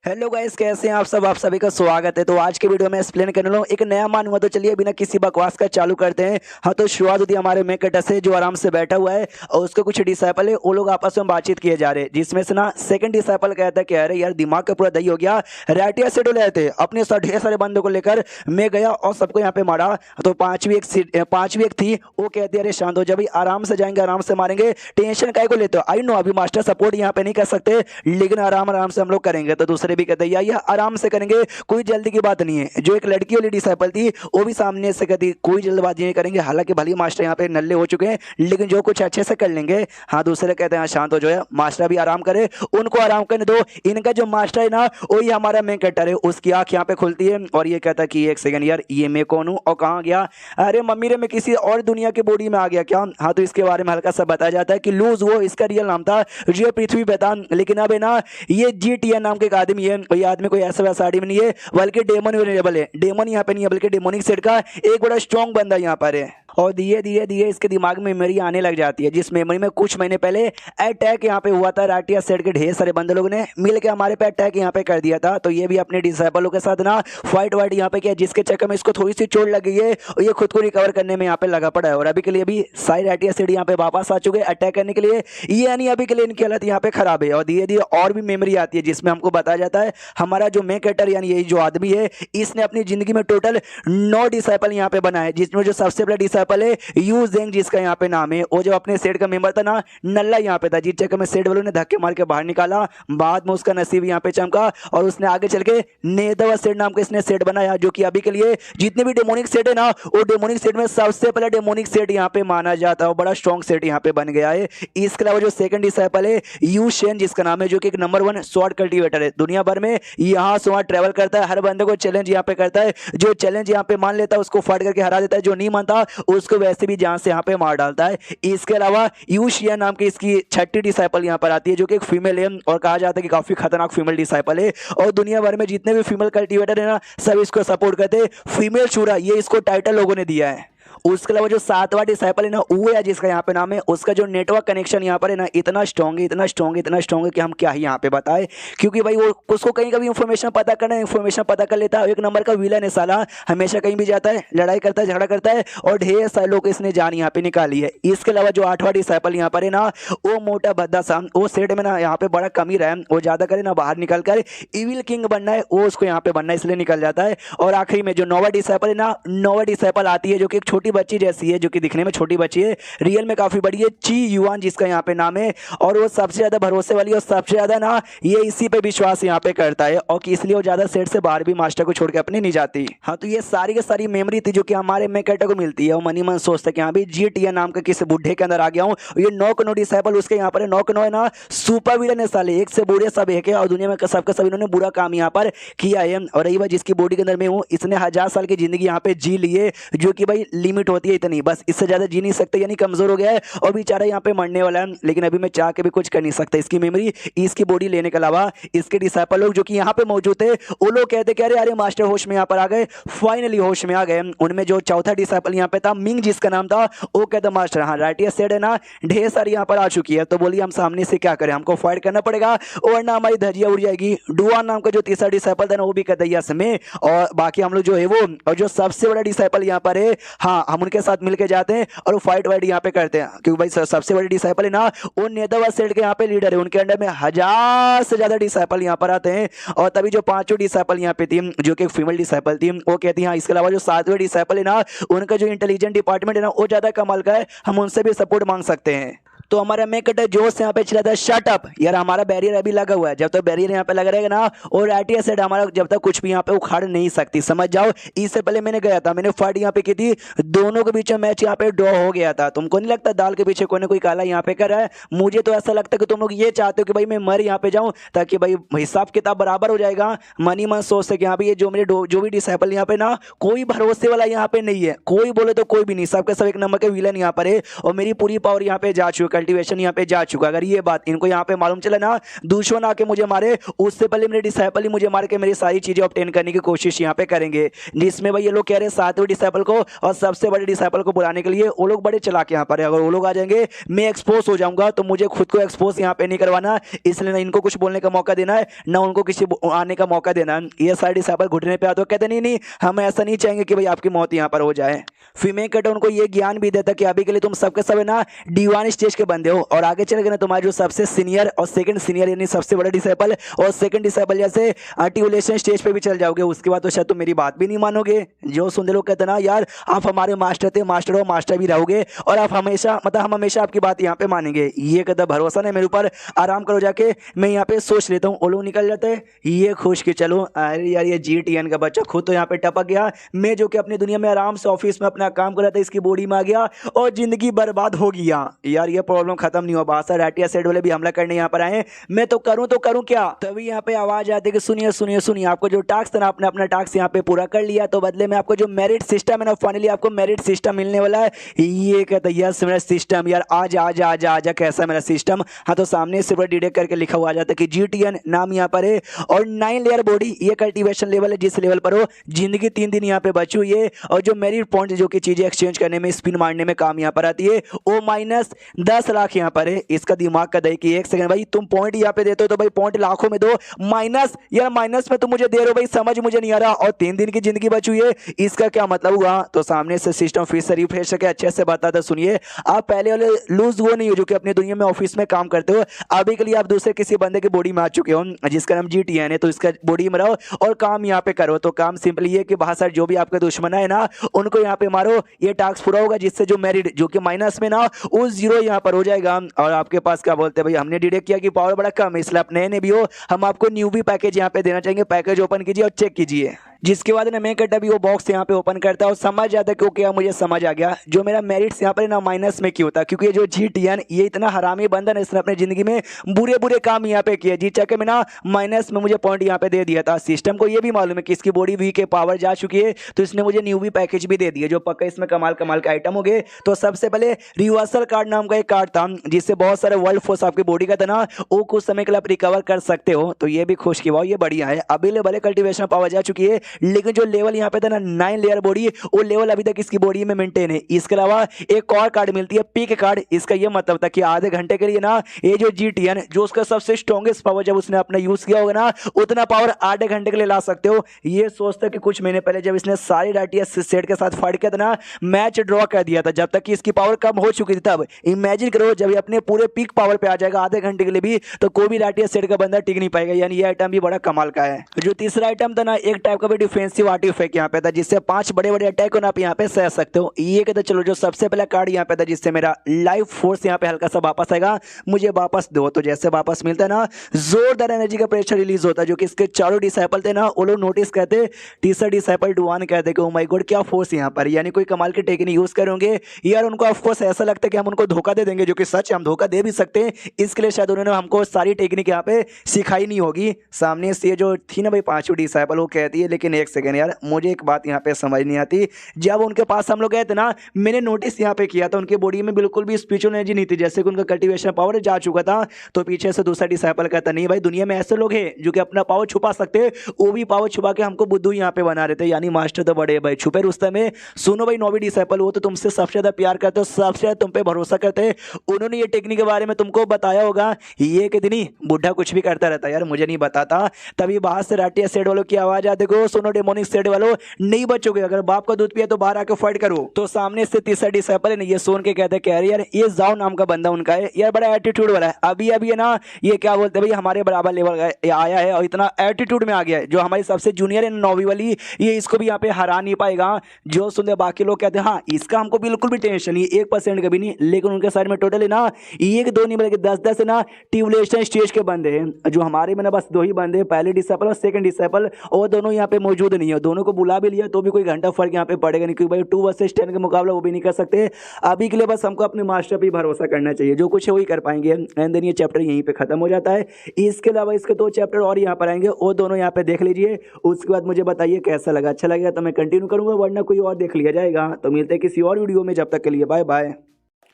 Hello guys, कैसे हैं आप सब। आप सभी का स्वागत है। तो आज के वीडियो में एक्सप्लेन करने वाला हूं एक नया मान हुआ। तो चलिए बिना किसी बकवास का चालू करते हैं। हाँ, तो शुरुआत होती है हमारे मेन कैरेक्टर से, जो आराम से बैठा हुआ है और उसके कुछ डिसाइपल है, वो लोग आपस में बातचीत किए जा रहे हैं। जिसमें से ना सेकंड डिसाइपल कहता है कि अरे यार, दिमाग का पूरा दही हो गया, रैटिया से डोले थे अपने साथ ढेर सारे बंदों को लेकर मैं गया और सबको यहाँ पे मारा। तो पांचवी एक थी, वो कहती है अरे शांत हो जा भाई, आराम से जाएंगे, आराम से मारेंगे, टेंशन काहे को लेते हो। आई नो अभी मास्टर सपोर्ट यहाँ पे नहीं कर सकते, लेकिन आराम आराम से हम लोग करेंगे। तो दूसरे भी कहते हैं यार आराम से करेंगे, कोई जल्दी की बात नहीं है। जो एक लड़की वाली डिसाइपल थी, वो भी सामने से कहती कोई जल्दबाजी नहीं करेंगे, हालांकि भले मास्टर यहाँ पे नल्ले हो चुके हैं, लेकिन जो कुछ अच्छे से कर लेंगे। हाँ, दूसरे कहते हैं शांत हो जो है, मास्टर भी आराम करे, उनको आराम करने दो। इनका जो मास्टर है ना, वही हमारा मेन कैरेक्टर है। उसकी आंख यहाँ पे खुलती है और ये कहता है कि एक सेकंड यार, ये मैं कौन हूँ और कहाँ गया। अरे मम्मी रे, मैं किसी और दुनिया की बॉडी में आ गया क्या। हाँ, तो इसके बारे में हल्का सा बताया जाता है कि लूज, वो इसका रियल नाम था, जो पृथ्वी पे था, लेकिन अब है ना ये GTN नाम के एक आदमी है। ये आदमी कोई ऐसा वैसा आदमी नहीं है, बल्कि डेमन वेरिएबल है। डेमन यहाँ पे नहीं है, बल्कि डेमोनिक सेट का एक बड़ा स्ट्रॉन्ग बंदा यहाँ पर है। और धीरे धीरे धीरे इसके दिमाग में मेमोरी आने लग जाती है, जिस मेमोरी में कुछ महीने पहले अटैक यहाँ पे हुआ था। राटिया सेट के ढेर सारे बंदे लोगों ने मिल के हमारे पे अटैक यहाँ पे कर दिया था। तो ये भी अपने डिसाइपलों के साथ ना फाइट वाइट यहाँ पे किया, जिसके चक्कर में इसको थोड़ी सी चोट लग गई है और ये खुद को रिकवर करने में यहाँ पे लगा पड़ा है। और अभी के लिए भी सारी राटिया सेट यहाँ पे वापस आ चुके हैं अटैक करने के लिए। ये यानी अभी के लिए इनकी हालत यहाँ पे खराब है। और धीरे धीरे और भी मेमोरी आती है, जिसमें हमको बताया जाता है हमारा जो मेन कैरेक्टर यानी यही जो आदमी है, इसने अपनी जिंदगी में टोटल 9 डिसाइपल यहाँ पे बनाए, जिसमें जो सबसे बड़ा डिसाइपल है यू जेंग, जिसका यहाँ पे नाम है। वो जो अपने सेट का मेंबर था ना, नल्ला यहाँ पे था, जिस चक्कर में सेट वालों ने धक्के मार के बाहर निकाला। बाद में उसका नसीब यहाँ पे चमका और उसने आगे चल के नेदवा सेट नाम का इसने सेट बनाया, जो कि अभी के लिए जितने भी डेमोनिक सेट है ना, वो डेमोनिक सेट में सबसे पहला डेमोनिक सेट यहाँ पे माना जाता है और बड़ा स्ट्रॉन्ग सेट यहाँ पे बन गया है। इसके अलावा जो सेकंड डिसाइपल है यू शेन, जिसका नाम है, जो कि एक नंबर 1 स्वॉर्ड कल्टीवेटर है दुनिया भर में, यहाँ से वहाँ ट्रेवल करता है, हर बंदे को चैलेंज यहाँ पे करता है। जो चैलेंज यहाँ पे मान लेता है उसको फाइट करके हरा देता है, जो नहीं मानता उसको वैसे भी जान से यहाँ पे मार डालता है। इसके अलावा यूशिया नाम की इसकी छठी डिसाइपल यहाँ पर आती है, जो कि एक फीमेल है और कहा जाता है कि काफी खतरनाक फीमेल डिसाइपल है। और दुनिया भर में जितने भी फीमेल कल्टीवेटर है ना, सब इसको सपोर्ट करते हैं। फीमेल शूरा, ये इसको टाइटल लोगों ने दिया है। उसके अलावा जो 7वां डिसाइपल है ना, वो है जिसका यहाँ पे नाम है, उसका जो नेटवर्क कनेक्शन यहाँ पर है ना, इतना स्ट्रॉन्ग है, इतना स्ट्रॉन्ग है, इतना स्ट्रॉन्ग है कि हम क्या ही यहाँ पे बताएं। क्योंकि भाई वो उसको कहीं का भी इंफॉर्मेशन पता करना है, इंफॉर्मेशन पता कर लेता है। एक नंबर का विलन है साला, हमेशा कहीं भी जाता है, लड़ाई करता है, झगड़ा करता है और ढेर सारे लोग इसने जान यहाँ पे निकाली है। इसके अलावा जो 8वां डिसाइपल यहाँ पर है ना, वो मोटा भद्दा सा, वो सेट में ना यहाँ पे बड़ा कमी रहा है, वो ज्यादा करे ना, बाहर निकल कर इविल किंग बनना है, वो उसको यहाँ पे बनना है, इसलिए निकल जाता है। और आखिरी में जो 9वां डिसाइपल है ना, 9वां डिसाइपल आती है, जो कि एक छोटी बच्ची जैसी है, जो कि दिखने में छोटी बच्ची है, रियल में काफी बड़ी है, ची युआन जिसका यहाँ पे नाम है। और वो सबसे ज्यादा भरोसे वाली और सबसे ज्यादा ना ये इसी पे विश्वास यहाँ पे करता है, और इसलिए वो ज्यादा सेट से बाहर भी मास्टर को छोड़ के अपने नहीं जाती। हाँ, तो ये सारी की सारी मेमोरी थी जो कि हमारे मेन कैरेक्टर को मिलती है। और मनी मन सोचता है कि हाँ भी GTN नाम के किसी बुढ़े के अंदर आ गया हूँ। ये 9 डिसाइपल उसके यहाँ पर 9 है ना, सुपर विलन है साले, एक से बुढ़े सब एक है, और दुनिया में सबका सब इन्होंने बुरा काम यहाँ पर किया है। और रही बात जिसकी बॉडी के अंदर मैं हूँ, इसने 1000 साल की जिंदगी यहाँ पे जी ली है, जो कि भाई लिमिट होती है इतनी, बस इससे ज्यादा जी नहीं सकते, यानी कमजोर हो गया है और बेचारा यहाँ पे मरने वाला है। लेकिन अभी मैं चाह के भी कुछ कर नहीं सकता। इसकी मेमोरी, इसकी बॉडी लेने के अलावा इसके डिसाइपल लोग जो कि यहाँ पे मौजूद थे, वो लोग कहते कि अरे अरे मास्टर होश में यहाँ पर आ गए, फाइनली होश में आ गए। उनमें जो चौथा डिसाइपल यहाँ पे था, मिंग जिसका नाम था, वो कहता मास्टर हाँ राइटिया सेड है ना, ढेर सारी यहाँ पर आ चुकी है, तो बोलिए हम सामने से क्या करें, हमको फाइट करना पड़ेगा वरना हमारी धजिया उड़ जाएगी। डुआन नाम का जो तीसरा डिसाइपल था ना, वो भी कहता यस में, और बाकी हम लोग जो है वो, और जो सबसे बड़ा डिसाइपल यहाँ पर है, हाँ हम उनके साथ मिलकर जाते हैं और फाइट वाइट यहाँ पे करते हैं। क्योंकि भाई सबसे बड़े डिसाइपल है ना, वो नेतावा सेट के यहाँ पे लीडर है, उनके अंडर में 1000 से ज्यादा डिसाइपल यहाँ पर आते हैं। और तभी जो 5वीं डिसाइपल यहाँ पे थी, जो कि एक फीमेल डिसाइपल थी, वो कहती है हाँ, इसके अलावा जो 7वें डिसाइपल है ना, उनका जो इंटेलिजेंट डिपार्टमेंट है ना, वो ज्यादा कमाल का है, हम उनसे भी सपोर्ट मांग सकते हैं। तो हमारा मेन कैरेक्टर जोश यहाँ पे चला था, शट अप यार, हमारा बैरियर अभी लगा हुआ है, जब तक बैरियर यहाँ पे लगा रहेगा ना, और राइटिया सेट हमारा जब तक कुछ भी यहाँ पे उखाड़ नहीं सकती, समझ जाओ। इससे पहले मैंने गया था, मैंने फाइट यहाँ पे की थी, दोनों के बीच में मैच यहाँ पे ड्रॉ हो गया था। तुमको नहीं लगता दाल के पीछे कोई ना कोई काला यहाँ पे कर रहा है? मुझे तो ऐसा लगता है कि तुम लोग ये चाहते हो कि भाई मैं मर यहाँ पे जाऊँ, ताकि भाई हिसाब किताब बराबर हो जाएगा। मनी मन सोचते कि हाँ भाई ये जो मेरे जो भी डिसाइपल यहाँ पे ना, कोई भरोसे वाला यहाँ पे नहीं है, कोई बोले तो कोई भी नहीं, सबके सब एक नंबर के विलन यहाँ पर है, और मेरी पूरी पावर यहाँ पे जा चुकी कल्टीवेशन यहाँ पे जा चुका। अगर ये बात इनको यहाँ पे मालूम चला ना, दुश्मन आके मुझे मारे उससे पहले मेरे डिसाइपल ही मुझे मार के मेरी सारी चीजें ऑब्टेन करने की कोशिश यहाँ पे करेंगे। जिसमें भाई ये लोग कह रहे हैं 7वें डिसाइपल को और सबसे बड़े डिसाइपल को बुलाने के लिए। वो लोग बड़े चालाक यहाँ पर है, अगर वो लोग आ जाएंगे मैं एक्सपोज हो जाऊंगा, तो मुझे खुद को एक्सपोज यहाँ पे नहीं करवाना, इसलिए ना इनको कुछ बोलने का मौका देना है ना उनको किसी आने का मौका देना है। ये सारे डिसाइपल घुटने पे आते हो कहते नहीं नहीं हम ऐसा नहीं चाहेंगे कि भाई आपकी मौत यहाँ पर हो जाए। फिर मैं कहता उनको ये ज्ञान भी देता कि अभी के लिए तुम सबके सब है ना D1 स्टेज के बंदे हो, और आगे चले गए ना तुम्हारे जो सबसे सीनियर और सेकंड सीनियर यानी सबसे बड़ा डिसाइपल और सेकंड डिसाइपल जैसे आर्टिकुलेशन स्टेज पे भी चल जाओगे, उसके बाद तो शायद तुम मेरी बात भी नहीं मानोगे। जो सुनते लोग कहते ना यार आप हमारे मास्टर थे, मास्टर हो मास्टर भी रहोगे और आप हमेशा मतलब हम हमेशा आपकी बात यहाँ पे मानेंगे। ये कहता भरोसा नहीं मेरे ऊपर, आराम करो जाके, मैं यहाँ पे सोच लेता हूँ। वो लोग निकल जाते हैं, ये खुश कि चलो अरे यार ये GTN का बच्चा खुद तो यहाँ पे टपक गया, मैं जो कि अपनी दुनिया में आराम से ऑफिस में अपना काम कर रहा था इसकी बॉडी में आ गया और जिंदगी बर्बाद हो गया। यार ये प्रॉब्लम खत्म नहीं हुआ, बादशाह राटिया सेट वाले भी हमला करने यहाँ पर आए, मैं तो करूँ क्या। तभी यहाँ पे आवाज आती है कि सुनिए सुनिए सुनिए, आपको जो टास्क था ना आपने अपना टास्क यहाँ पे पूरा कर लिया, तो बदले में आपको जो मेरिट सिस्टम है ना फाइनली आपको मेरिट सिस्टम मिलने वाला है। ये कहता है यस मेरा सिस्टम, यार आजा आजा आजा आजा कैसा मेरा सिस्टम। हाँ तो सामने से पूरा डिटेक्ट करके लिखा हुआ आ जाता है कि GTN नाम यहाँ पर है और 9 लेयर बॉडी, ये कल्टीवेशन लेवल है जिस लेवल पर हो, जिंदगी 3 दिन यहाँ पे बची हुई है और जो मेरिट पॉइंट जो कि चीजें एक्सचेंज करने में स्पिन मारने में काम यहाँ पर आती है वो -10 लाख यहाँ पर है। इसका दिमाग का दही कि 1 सेकंड भाई तुम पॉइंट यहाँ पे देते हो तो भाई पॉइंट लाखों में दो, माइनस यार माइनस में तुम मुझे दे रहे हो भाई, समझ मुझे नहीं आ रहा। और 3 दिन की जिंदगी बची हुई है, इसका क्या मतलब हुआ। तो सामने से सिस्टम फिर से रिफ्रेश करके अच्छे से बताता सुनिए, आप पहले वाले लूज वो नहीं हो जो कि अपनी दुनिया में ऑफिस में काम करते हो, अभी के लिए आप दूसरे किसी बंदे की बॉडी में आ चुके हो जिसका नाम GTN है, तो इसका बॉडी में रहो और काम यहाँ पे करो। तो काम सिंपल ये कि बाहर जो भी आपके दुश्मन है ना उनको यहाँ पे मारो, ये टास्क पूरा होगा जिससे जो मेरिट जो कि माइनस में ना वो 0 यहाँ पर हो जाएगा। और आपके पास क्या बोलते हैं भाई हमने डिटेक्ट किया कि पावर बड़ा कम है, इसलिए आप नए भी हो, हम आपको न्यू भी पैकेज यहाँ पे देना चाहेंगे, पैकेज ओपन कीजिए और चेक कीजिए। जिसके बाद ना मैं कहता भी वो बॉक्स यहाँ पे ओपन करता है और समझ जाता है क्योंकि मुझे समझ आ गया जो मेरा मेरिट्स यहाँ पर ना माइनस में क्यों था, क्योंकि ये जो GTN ये इतना हरामी बंदा ना, इसने अपनी जिंदगी में बुरे बुरे काम यहाँ पे किए, जी चाहे मैं ना माइनस में मुझे पॉइंट यहाँ पे दे दिया था। सिस्टम को ये भी मालूम है कि इसकी बॉडी वीक है, पावर जा चुकी है, तो इसने मुझे न्यू भी पैकेज भी दे दिया जो पक्का इसमें कमाल कमाल के आइटम हो गए। तो सबसे पहले रिवर्सल कार्ड नाम का एक कार्ड था जिससे बहुत सारे वर्ल्ड फोर्स आपकी बॉडी का था ना वो कुछ समय के लिए आप रिकवर कर सकते हो, तो ये भी खुश की वाह ये बढ़िया है। अभी भले कल्टीवेशन पावर जा चुकी है लेकिन जो लेवल यहाँ पे था ना 9 लेयर बॉडी, वो लेवल अभी तक इसकी बॉडी में मेंटेन है। इसके अलावा एक और कार्ड मिलती है पीक कार्ड, इसका ये मतलब था कि आधे घंटे के लिए ना ये जो GTN जो उसका सबसे स्ट्रॉन्गेस्ट पावर जब उसने अपना यूज किया होगा ना उतना पावर आधे घंटे के लिए ला सकते हो। ये सोचता कि कुछ महीने पहले जब इसने सारी राटिया सेट के साथ फाइट किया था ना मैच ड्रॉ कर दिया था जब तक कि इसकी पावर कम हो चुकी थी। तब इमेजिन करो जब ये अपने पूरे पीक पावर पे आ जाएगा आधे घंटे के लिए भी, तो कोई भी राटिया सेट का बंदा टिक नहीं पाएगा। यानी ये आइटम भी बड़ा कमाल का है। जो तीसरा आइटम था ना एक टाइप का भी डिफेंसिव आर्टिफैक्ट यहाँ पे था जिससे 5 बड़े बड़े अटैक आप यहाँ पे सह सकते हो। ये कहते चलो जो सबसे पहला कार्ड यहाँ पे था जिससे मेरा लाइफ फोर्स यहाँ पे हल्का सा वापस आएगा, मुझे वापस दो। तो जैसे वापस मिलता है ना जोरदार एनर्जी का प्रेशर रिलीज होता है जो कि इसके चारों डिसाइपल थे ना वो लोग नोटिस कहते, तीसरा डिसाइपल D1 कहते कि ओ माय गॉड क्या फोर्स यहाँ पर, यानी कोई कमाल की टेक्निक यूज करेंगे यार। उनको ऑफकोर्स ऐसा लगता है कि हम उनको धोखा दे देंगे, जो कि सच हम धोखा दे भी सकते हैं, इसके लिए शायद उन्होंने हमको सारी टेक्निक यहाँ पे सिखाई नहीं होगी। सामने से जो थी ना भाई 5वीं डिसाइपल वो कहती है लेकिन एक सेकेंड यार मुझे एक बात यहाँ पे समझ नहीं आती, जब उनके पास हम लोग गए थे ना मैंने नोटिस यहाँ पे किया था उनके बॉडी में बिल्कुल भी स्पिरिचुअल एनर्जी नहीं थी, जैसे कि उनका कल्टीवेशन पावर जा चुका था। तो पीछे से दूसरा डिसाइपल कहता नहीं भाई दुनिया में ऐसे लोग हैं जो कि अपना पावर छुपा सकते हैं, वो भी पावर छुपा के हमको बुद्धू यहाँ पे बना रहे थे, यानी मास्टर तो बड़े भाई छुपे रुस्तम में। सुनो भाई 9वीं डिसाइपल वो तो तुमसे सबसे ज्यादा प्यार करते हो, सबसे ज्यादा तुम पे भरोसा करते हैं, उन्होंने ये टेक्निक के बारे में तुमको बताया होगा। ये कि नहीं बुढ़ा कुछ भी करता रहता यार, मुझे नहीं बताता। तभी बाहर से राटिया सेट वालों की आवाज आती, देखो सुनो डेमोनिक सेट वालों नहीं बचोगे, अगर बाप का दूध पिया तो बाहर आके फाइट करो। तो सामने से तीसरा डिसाइपल है ये सुन के कहते कह रहे यार ये जाओ नाम का बंदा उनका है यार, बड़ा एटीट्यूड वाला है, अभी अभी है ना ये क्या बोलते हैं भाई हमारे बराबर लेवल आया है और इतना एटीट्यूड में आ गया है, जो हमारी सबसे जूनियर है 9वीं वाली ये इसको भी यहाँ पे हरा नहीं पाएगा। जो सुनते बाकी लोग कहते हैं हाँ इसका हमको बिल्कुल भी टेंशन नहीं 1% कभी नहीं, लेकिन उनके साइड में टोटल है ना 1-2 नहीं बल्कि 10-10 है ना ट्यूबलेशन स्टेज के बंदे हैं, जो हमारे में ना बस 2 ही बंदे हैं, पहले डिसाइपल और सेकंड डिसाइपल, और दोनों यहाँ पे मौजूद नहीं है। दोनों को बुला भी लिया तो भी कोई घंटा फर्क यहाँ पे पड़ेगा नहीं, क्योंकि भाई 2 वर्सेस 10 का मुकाबला वो भी नहीं कर सकते। अभी के लिए बस हमको अपने मास्टर पे भरोसा करना चाहिए, जो कुछ है वही कर पाएंगे। एंड देन ये चैप्टर यहीं पे खत्म हो जाता है। इसके अलावा इसके 2 चैप्टर और यहाँ पर आएंगे, वो दोनों यहाँ पे देख लीजिए, उसके बाद मुझे बताइए कैसा लगा। अच्छा लगेगा तो मैं कंटिन्यू करूंगा, वरना कोई और देख लिया जाएगा। तो मिलते हैं किसी और वीडियो में, जब तक के लिए बाय बाय।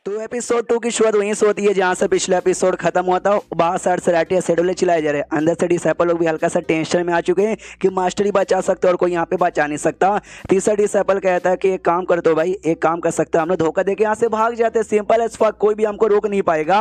तो एपिसोड 2 की शुरुआत वहीं से होती है जहां से पिछला एपिसोड खत्म हुआ था। बाहर साइड से राटिया शेड्यूल चिल्लाए जा रहे हैं, अंदर से डिसेपल लोग भी हल्का सा टेंशन में आ चुके हैं कि मास्टर ही बचा सकते और कोई यहाँ पे बचा नहीं सकता। तीसरा डिसेपल कहता है कि एक काम कर दो भाई, एक काम कर सकता है, हमने धोखा देके यहाँ से भाग जाते, सिंपल एज फक, कोई भी हमको रोक नहीं पाएगा।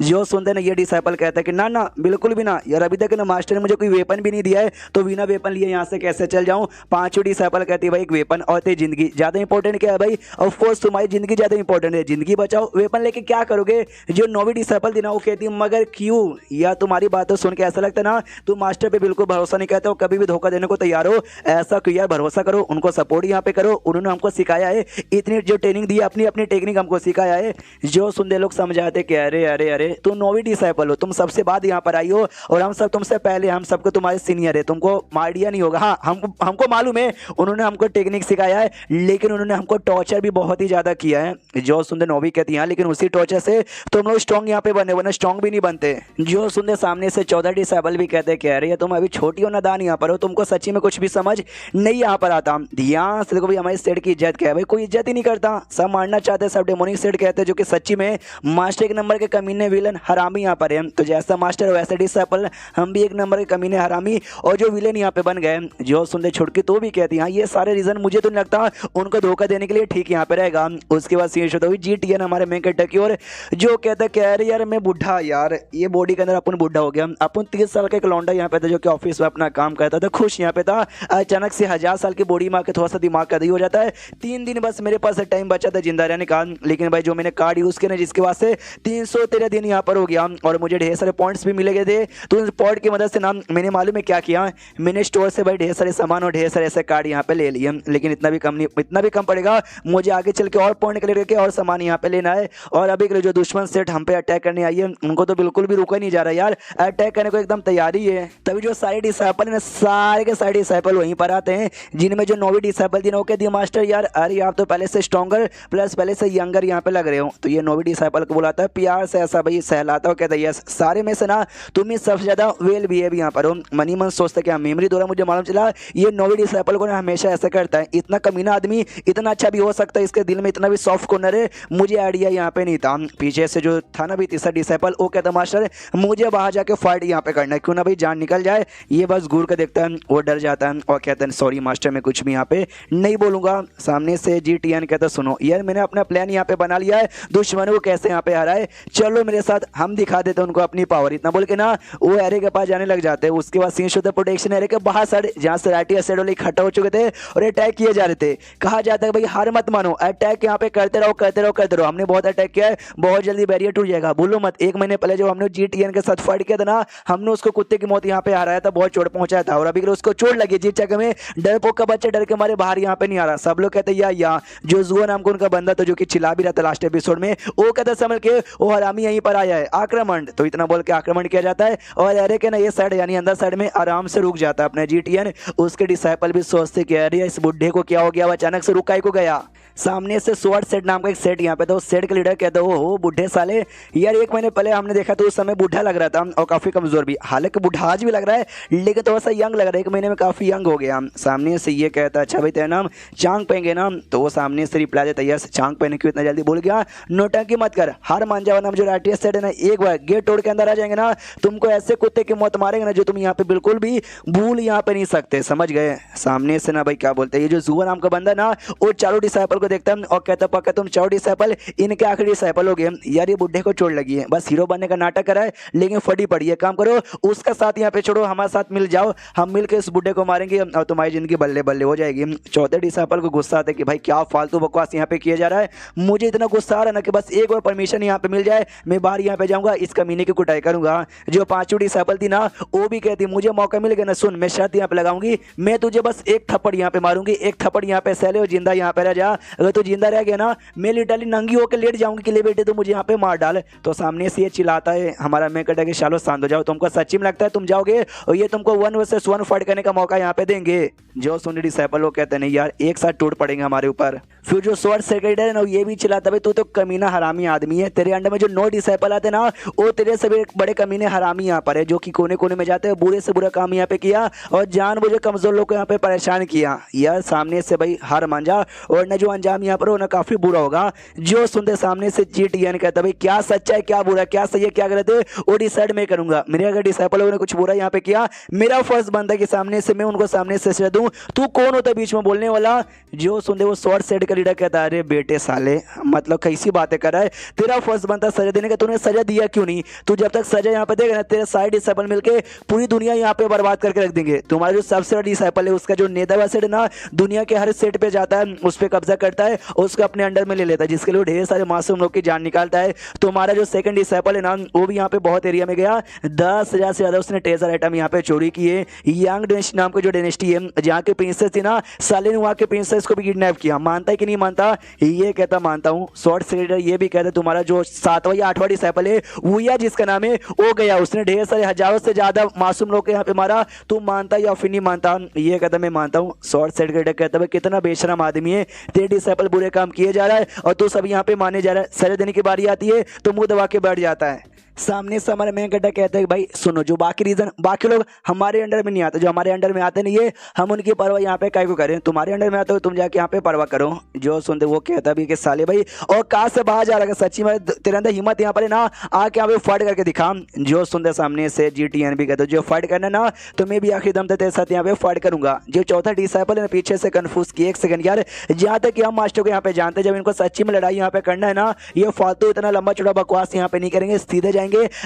जो सुनते ना ये डिसेपल कहता है कि ना ना बिल्कुल भी ना यार, अभी तक ना मास्टर ने मुझे कोई वेपन भी नहीं दिया है, तो बिना वेपन लिए यहाँ से कैसे चल जाऊँ। पांचों डिसेपल कहती है भाई एक वेपन और तेरी जिंदगी ज्यादा इंपॉर्टेंट क्या है भाई, ऑफकोर्स तुम्हारी जिंदगी ज्यादा इंपॉर्टेंट है, जिंदगी बचाओ, वेपन लेके क्या करोगे। जो नौवीं डिसेपल थी ना वो कहती मगर क्यों, या तुम्हारी बातों सुन के ऐसा लगता है ना तुम मास्टर पे बिल्कुल भरोसा नहीं करते हो, कभी भी धोखा देने को तैयार हो। ऐसा क्यों यार, भरोसा करो, उनको सपोर्ट यहाँ पे करो, उन्होंने हमको सिखाया है, इतनी जो ट्रेनिंग दी अपनी अपनी टेक्निक हमको सिखाया है। जो सुनते लोग समझाते कि अरे अरे अरे तुम नौवीं डिसेपल हो, तुम सबसे बाद यहाँ पर आई हो और हम सब तुमसे पहले, हम सबको तुम्हारे सीनियर है, तुमको आइडिया नहीं होगा। हाँ हमको मालूम है उन्होंने हमको टेक्निक सिखाया है, लेकिन उन्होंने हमको टॉर्चर भी बहुत ही ज्यादा किया है। जो सुनते नौवीं कहती है लेकिन उसी टॉर्चर से तुम लोग स्ट्रॉन्ग यहाँ पे बने, वरना स्ट्रॉन्ग भी नहीं बनते। जो सुनते सामने से 14 डिसेबल भी कहते कह रहे हैं तुम अभी छोटी हो नादान यहाँ पर हो, तुमको सच्ची में कुछ भी समझ नहीं यहाँ पर आता। ध्यान से देखो भाई, हमारे सेट की इज्जत क्या है भाई, कोई इज्जत ही नहीं करता, सब मारना चाहते, सब डेमोनिक सेट कहते हैं, जो कि सच्ची में मास्टर एक नंबर के कमीने विलन हरामी यहाँ पर है। तो जैसा मास्टर वैसे डिसेबल हम भी एक नंबर के कमीने हरामी और जो विलन यहाँ पे बन गए। जो सुनते छुटकी तो भी कहती है ये सारे रीजन मुझे तो नहीं लगता उनको धोखा देने के लिए ठीक यहाँ पे रहेगा। उसके बाद सीन होता हुई GTN हमारे मेन कैरेक्टर की और जो कहता कह रहे यार मैं बुढ़ा, यार ये बॉडी के अंदर अपन बुढ़ा हो गया। अपन 30 साल का एक लौंडा यहाँ पे था जो कि ऑफिस में अपना काम करता था, खुश यहाँ पे था, अचानक से 1000 साल की बॉडी में आके थोड़ा सा दिमाग का दही हो जाता है। 3 दिन बस मेरे पास टाइम बचा था जिंदा रहने का, लेकिन भाई जो मैंने कार्ड यूज किया ना जिसके वास्ते 313 दिन यहाँ पर हो गया और मुझे ढेर सारे पॉइंट्स भी मिले गए थे। तो उस पॉइंट की मदद से ना मैंने मालूम है क्या किया, मैंने स्टोर से भाई ढेर सारे सामान और ढेर सारे ऐसे कार्ड यहाँ पे ले लिए, लेकिन इतना भी कम नहीं, इतना भी कम पड़ेगा, मुझे आगे चल के और पॉइंट कलेक्ट करके और सामान यहाँ पे लेना है। और अभी के जो दुश्मन सेट हम पे अटैक करने आई है उनको तो बिल्कुल भी रुका नहीं जा रहा यार, अटैक करने को एकदम तैयारी है। तभी जो सारे डिसेबल है ना, सारे के सारे डिसेबल वहीं पर आते हैं, जिनमें जो नौवीं डिसेबल थी ना वो कहती है मास्टर यार अरे आप तो पहले से स्ट्रॉन्गर प्लस पहले से यंगर यहाँ पे लग रहे हो। तो ये नौवीं डिसेबल को बुलाता है प्यार से, ऐसा भाई सहलाता हो, कहता है यस सारे में से ना तुम ही सबसे ज्यादा वेल बिहेव यहाँ पर हो। मनी मन सोचता क्या मेमोरी द्वारा मुझे मालूम चला ये नौवीं डिसेबल को ना हमेशा ऐसा करता है, इतना कमीना आदमी इतना अच्छा भी हो सकता है, इसके दिल में इतना भी सॉफ्ट कॉर्नर है, मुझे आइडिया यहाँ पे नहीं था। पीछे से जो था ना भी तीसरा डिसेबल वो कहता मास्टर मुझे बाहर जाके फाइट यहाँ पे करना है, क्यों ना भाई जान निकल जाए। ये बस घूर कर देखता है, वो डर जाता है और कहता है सॉरी मास्टर मैं कुछ भी यहाँ पे नहीं बोलूंगा। सामने से GTN कहता सुनो यार मैंने अपना प्लान यहाँ पे बना लिया है, दुश्मनों को कैसे यहाँ पे हराए, चलो मेरे साथ हम दिखा देते उनको अपनी पावर। इतना बोल के ना वो एरे के पास जाने लग जाते हैं। उसके बाद सीन शुद्ध प्रोटेक्शन एरे के बाहर साइड जहाँ से राटिया सेड वाले इकट्ठा हो चुके थे और अटैक किए जा रहे थे। कहा जाता है भाई हार मत मानो, अटैक यहाँ पे करते रहो करते रहो करते रहो, हमने बहुत अटैक किया है, बहुत जल्दी बैरियर टूट जाएगा, भूलो मत। 1 महीने पहले जब हमने GTN के साथ फाइट किया था ना, हमने उसको कुत्ते की मौत यहाँ पे हराया था, बहुत चोट पहुंचाया था और अभी उसको चोट लगी जीत चक्कर में डरपोक का बच्चा डर के मारे बाहर यहाँ पे नहीं आ रहा। सब लोग कहते या जो जुआ नाम को उनका बंदा था जो कि चिल्ला भी रहा था लास्ट एपिसोड में, वो कहता समझ के वो हरामी यहीं पर आया है, आक्रमण। तो इतना बोल के आक्रमण किया जाता है और अरे के ना ये साइड यानी अंदर साइड में आराम से रुक जाता है अपने GTN। उसके डिसेबल भी सोचते कि अरे इस बुढ़े को क्या हो गया, अचानक से रुका ही को गया। सामने से स्वॉर्ड सेट नाम का एक सेट यहाँ पे था, उस सेट के लीडर कहते हो बुढ़े साले यार 1 महीने पहले हमने देखा तो उस समय बूढ़ा लग रहा था और काफी कमजोर भी, हालांकि बूढ़ा आज भी लग रहा है लेकिन थोड़ा सा यंग लग रहा है, 1 महीने में काफी यंग हो गया। सामने से ये कहता अच्छा भाई तेरा नाम चांग पेंगे ना, तो वो सामने से रिप्लाई देता यस चांग पेने क्यों इतना जल्दी, बोल गया नोटंकी मत कर, हार मान जाओ ना, जो राटिया सेट है ना एक बार गेट तोड़ के अंदर आ जाएंगे ना तुमको ऐसे कुत्ते की मौत मारेंगे ना जो तुम यहाँ पे बिल्कुल भी भूल यहाँ पे नहीं सकते, समझ गए। सामने से ना भाई क्या बोलते हैं ये जो जुआ नाम का बंदा ना वो चारों डिसेबल को देखता है और कहता पक्का तुम 4 डिसेबल इनके आखिरी डिसेबल हो गए यार, ये बुढ़े को चोट लगी है, बस हीरो बनने का नाटक करा है लेकिन फटी पड़ी है, काम करो उसका साथ यहाँ पे छोड़ो, हमारे साथ मिल जाओ, हम मिलकर इस बुढ़े को मारेंगे और तुम्हारी जिंदगी बल्ले बल्ले हो जाएगी। 4थे डिसेबल को गुस्सा आता है कि भाई क्या फालतू बकवास यहाँ पे किया जा रहा है, मुझे इतना गुस्सा आ रहा है ना कि बस एक बार परमिशन यहाँ पे मिल जाए मैं बाहर यहाँ पे जाऊंगा, इस कमीने की कुटाई करूंगा। जो 5वीं डिसेबल थी ना वो भी कहती मुझे मौका मिल गया ना, सुन मैं शर्त यहाँ पे लगाऊंगी, मैं तुझे बस एक थप्पड़ यहाँ पे मारूंगी, एक थप्पड़ यहाँ पे सहले और जिंदा यहाँ पे रह जा, अगर तू जिंदा रह गया ना मैं लिटरली नंगी होकर लेट जाऊंगी कि ले बेटे तो मुझे यहाँ पे मार डाल। तो सामने से ये चिल्लाता है हमारा मैं कहता कि शालो शांत हो जाओ, तुमको सच्ची में लगता है तुम जाओगे और ये तुमको 1 वर्सेस 1 फाइट करने का मौका यहाँ पे देंगे। जो सुन डिसेबल लोग कहते नहीं यार एक साथ टूट पड़ेंगे हमारे ऊपर। फिर जो स्वॉर्ड सेक्रेटरी है ना ये भी चिल्लाता भाई तू तो कमीना हरामी आदमी है, तेरे अंडर में जो 9 डिसेबल आते ना वो तेरे से भी बड़े कमीने हरामी यहाँ पर है, जो कि कोने कोने में जाते हैं, बुरे से बुरा काम यहाँ पे किया और जानबूझे कमजोर लोग को यहाँ पे परेशान किया। यार सामने से भाई हार मान जा और न जो अंजाम यहाँ पर होना काफी बुरा होगा। जो सुनते सामने से GTN कहता भाई क्या सच्चा है क्या बुरा, क्या सही है क्या गलत है वो डिसाइड मैं करूंगा। मेरे अगर डिसाइपल लोगों ने कुछ बुरा यहाँ पे किया, मेरा फर्ज बनता है कि सामने से मैं उनको सामने से सजा दूं। तू कौन होता है बीच में बोलने वाला? जो सुनते वो शॉर्ट सेट का लीडर कहता है अरे बेटे साले मतलब कैसी बातें कर रहा है, तेरा फर्ज बनता है सजा देने का, तूने सजा दिया क्यों नहीं? तू जब तक सजा यहाँ पे देगा ना तेरे सारे डिसाइपल मिलके पूरी दुनिया यहाँ पे बर्बाद करके रख देंगे। तुम्हारा जो सबसे बड़ा डिसाइपल है उसका जो नेता सेट ना दुनिया के हर सेट पे जाता है, उस पर कब्जा करता है और उसको अपने अंडर में ले लेता है, जिसके लिए ढेर सारे मासूम लोग की जान निकालता है। तुम्हारा जो सेकंड डिसाइपल है ना वो भी यहाँ पे बहुत एरिया में गया, 10,000 से ज्यादा उसने ट्रेजर आइटम यहाँ पे चोरी किए। यांग डेनेस्टी नाम की जो डेनेस्टी है जहाँ के प्रिंसेस थी ना, साले ने वहाँ के प्रिंसेस को भी किडनैप किया। मानता है कि नहीं मानता? ये कहता मानता हूँ। शॉर्ट सेक्रेटरी ये भी कहता तुम्हारा जो 7वां या 8वां डिसाइपल है वुया जिसका नाम है वो गया, उसने ढेर सारे हजारों से ज्यादा मासूम लोग के यहाँ पे मारा। तू मानता या फिर नहीं मानता? ये कहता मैं मानता हूँ। शॉर्ट सेक्रेटरी कहता है कितना बेशरम आदमी है, तेरे डिसाइपल बुरे काम किए जा रहा है और तू सब यहाँ पे माने जा रहा है। सजा देने की बारी आती है तो मुंह दबा के बैठ जाता है। सामने से हमारे मेन गड्ढा कहता है भाई सुनो, जो बाकी लोग हमारे अंडर में नहीं आते, जो हमारे अंडर में आते नहीं है हम उनकी परवाह यहाँ पे काय को करें, तुम्हारे अंडर में आते हो तुम जाके यहाँ पे परवाह करो। जो सुनते वो कहता भी कि साले भाई और कहाँ से बाहर जा रहा है, सच्ची में तेरे अंदर हिम्मत यहाँ पर है ना, आके यहाँ पे फाइट करके दिखा। जो सुनते सामने से GTN भी कहते जो फाइट करना ना तो मैं भी आखिरी दम तक तेरे साथ यहाँ पे फाइट करूंगा। जो चौथा डिसाइपल है पीछे से कन्फ्यूज किए, एक सेकंड यार, जहाँ तक कि हम मास्टर को यहाँ पे जानते हैं जब इनको सच्ची में लड़ाई यहाँ पे करना है ना, ये फालतू इतना लंबा चौड़ा बकवास यहाँ पे नहीं करेंगे, सीधे जाएंगे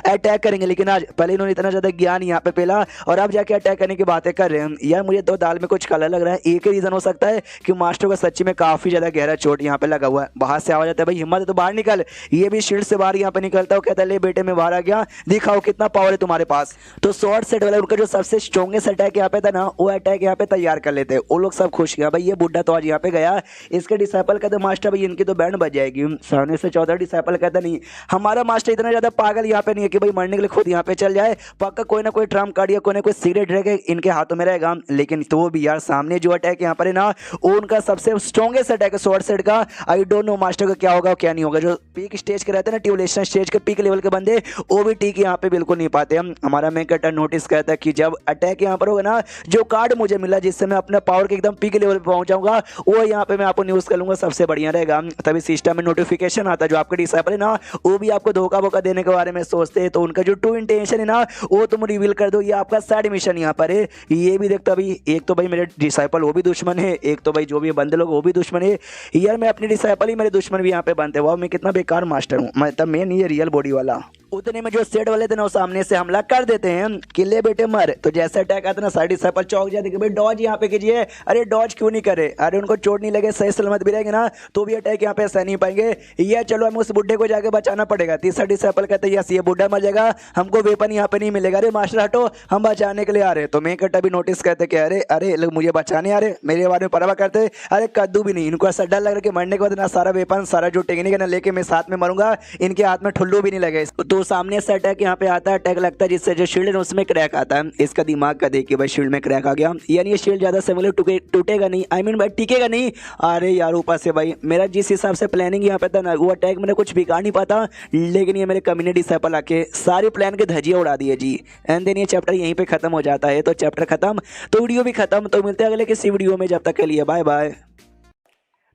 अटैक करेंगे। लेकिन आज पहले इन्होंने इतना ज्यादा ज्ञान यहाँ पे पेला और अब जाके अटैक करने की बातें कर रहे हैं। यार मुझे तो दाल में कुछ काला लग रहा है। एक ही रीजन हो सकता है कि मास्टर को सच्ची में काफी ज्यादा गहरा चोट यहाँ पे लगा हुआ है। बाहर से आवाज आता है भाई हिम्मत है तो बाहर निकल। ये भी शील्ड से बाहर यहाँ पे निकलता है, कहता है ले बेटे मैं बाहर आ गया, दिखाओ कितना पावर है तुम्हारे पास। तो शॉर्ट सेट वाला उनका जो सबसे स्ट्रॉन्गेस्ट अटैक यहाँ पे था ना वो अटैक यहाँ पे तैयार कर लेते हैं। वो लोग सब खुश गया भाई ये बुढ़ा तो आज यहाँ पे गया। इसके डिसाइपल कहते मास्टर भाई इनकी तो बैंड बज जाएगी। सामने से चौथा डिसाइपल कहता नहीं हमारा मास्टर इतना ज्यादा पागल यहाँ पे नहीं है कि भाई मरने के लिए खुद यहाँ पे चल जाए, पक्का कोई ना कोई ट्रम्प कार्ड या कोई ना कोई सिगरेट रहेगा इनके हाथों में रहेगा। लेकिन तो भी यार सामने जो अटैक यहाँ पर है ना वो उनका सबसे स्ट्रॉन्गेस्ट अटैक है शॉर्ट सेट का। आई डोंट नो मास्टर का क्या होगा क्या नहीं होगा। जो पीक स्टेज के रहते हैं ना, ट्यूलेशन स्टेज के पीक लेवल के बंदे वो भी ठीक यहाँ पे बिल्कुल नहीं पाते हम। हमारा मेन कटर नोटिस करता है कि जब अटैक यहाँ पर होगा ना, जो कार्ड मुझे मिला जिससे मैं अपने पावर के एकदम पीक लेवल पे पहुंच जाऊंगा वो यहाँ पे मैं आपको न्यूज कर लूंगा, सबसे बढ़िया रहेगा। तभी सिस्टम में नोटिफिकेशन आता है जो आपके डिसाइपल है ना वो भी आपको धोखा वोखा देने के बारे में सोचते हैं, तो उनका जो ट्रू इंटेंशन है ना वो तुम रिवील कर दो। ये आपका साइड मिशन यहाँ पर है। ये भी देखता भाई एक तो भाई मेरे डिसाइपल वो भी दुश्मन है, एक तो भाई जो भी बंदे लोग वो भी दुश्मन है। यार मैं अपने डिसाइपल ही मेरे दुश्मन भी यहाँ पे बनते। वाह मैं कितना बेकार मास्टर हूँ, मतलब मैं नहीं है रियल बॉडी वाला। उतने में जो सेट वाले थे ना वो सामने से हमला कर देते हैं कि ले बेटे मर। तो जैसे अटैक आता ना साइड डिसाइपल चौक जाते कि भाई डॉज यहाँ पे कीजिए। अरे डॉज क्यों नहीं करे, अरे उनको चोट नहीं लगे सही सलामत भी रहेंगे ना तो भी अटैक यहाँ पे सह नहीं पाएंगे। ये चलो हम उस बुढ़े को जाके बचाना पड़ेगा। तीसरा डिसाइपल कहते हैं यस ये बुढ़ा मर जाएगा, हमको वेपन यहाँ पे नहीं मिलेगा। अरे मास्टर हटो हम बचाने के लिए आ रहे। तो मैं कट्टा भी नोटिस करते कि अरे अरे लोग मुझे बचाने आ रहे, मेरे बारे में परवाह करते। अरे कद्दू भी नहीं, इनको ऐसा डर लग रहा है कि मरने के बाद ना सारा वेपन सारा जो टेक्निक है ना लेके मैं साथ में मरूंगा, इनके हाथ में ठुल्लू भी नहीं लगे। तो सामने से अटैक यहाँ पे आता है, अटैक लगता है जिससे जो शील्ड है उसमें क्रैक आता है। इसका दिमाग का देखिए भाई शील्ड में क्रैक आ गया, यानी ये शील्ड ज्यादा समय टूटेगा नहीं, आई मीन भाई टिकेगा नहीं। अरे यार ऊपर से भाई मेरा जिस हिसाब से प्लानिंग यहाँ पे था ना वो अटैक मैंने कुछ बिगाड़ नहीं पाता, लेकिन ये मेरे कम्युनिटी डिसाइपल आके सारी प्लान के धजिया उड़ा दिए जी। एंड देन ये चैप्टर यहीं पे खत्म हो जाता है। तो चैप्टर खत्म तो वीडियो भी खत्म। तो मिलते हैं अगले किसी वीडियो में, जब तक के लिए बाय बाय।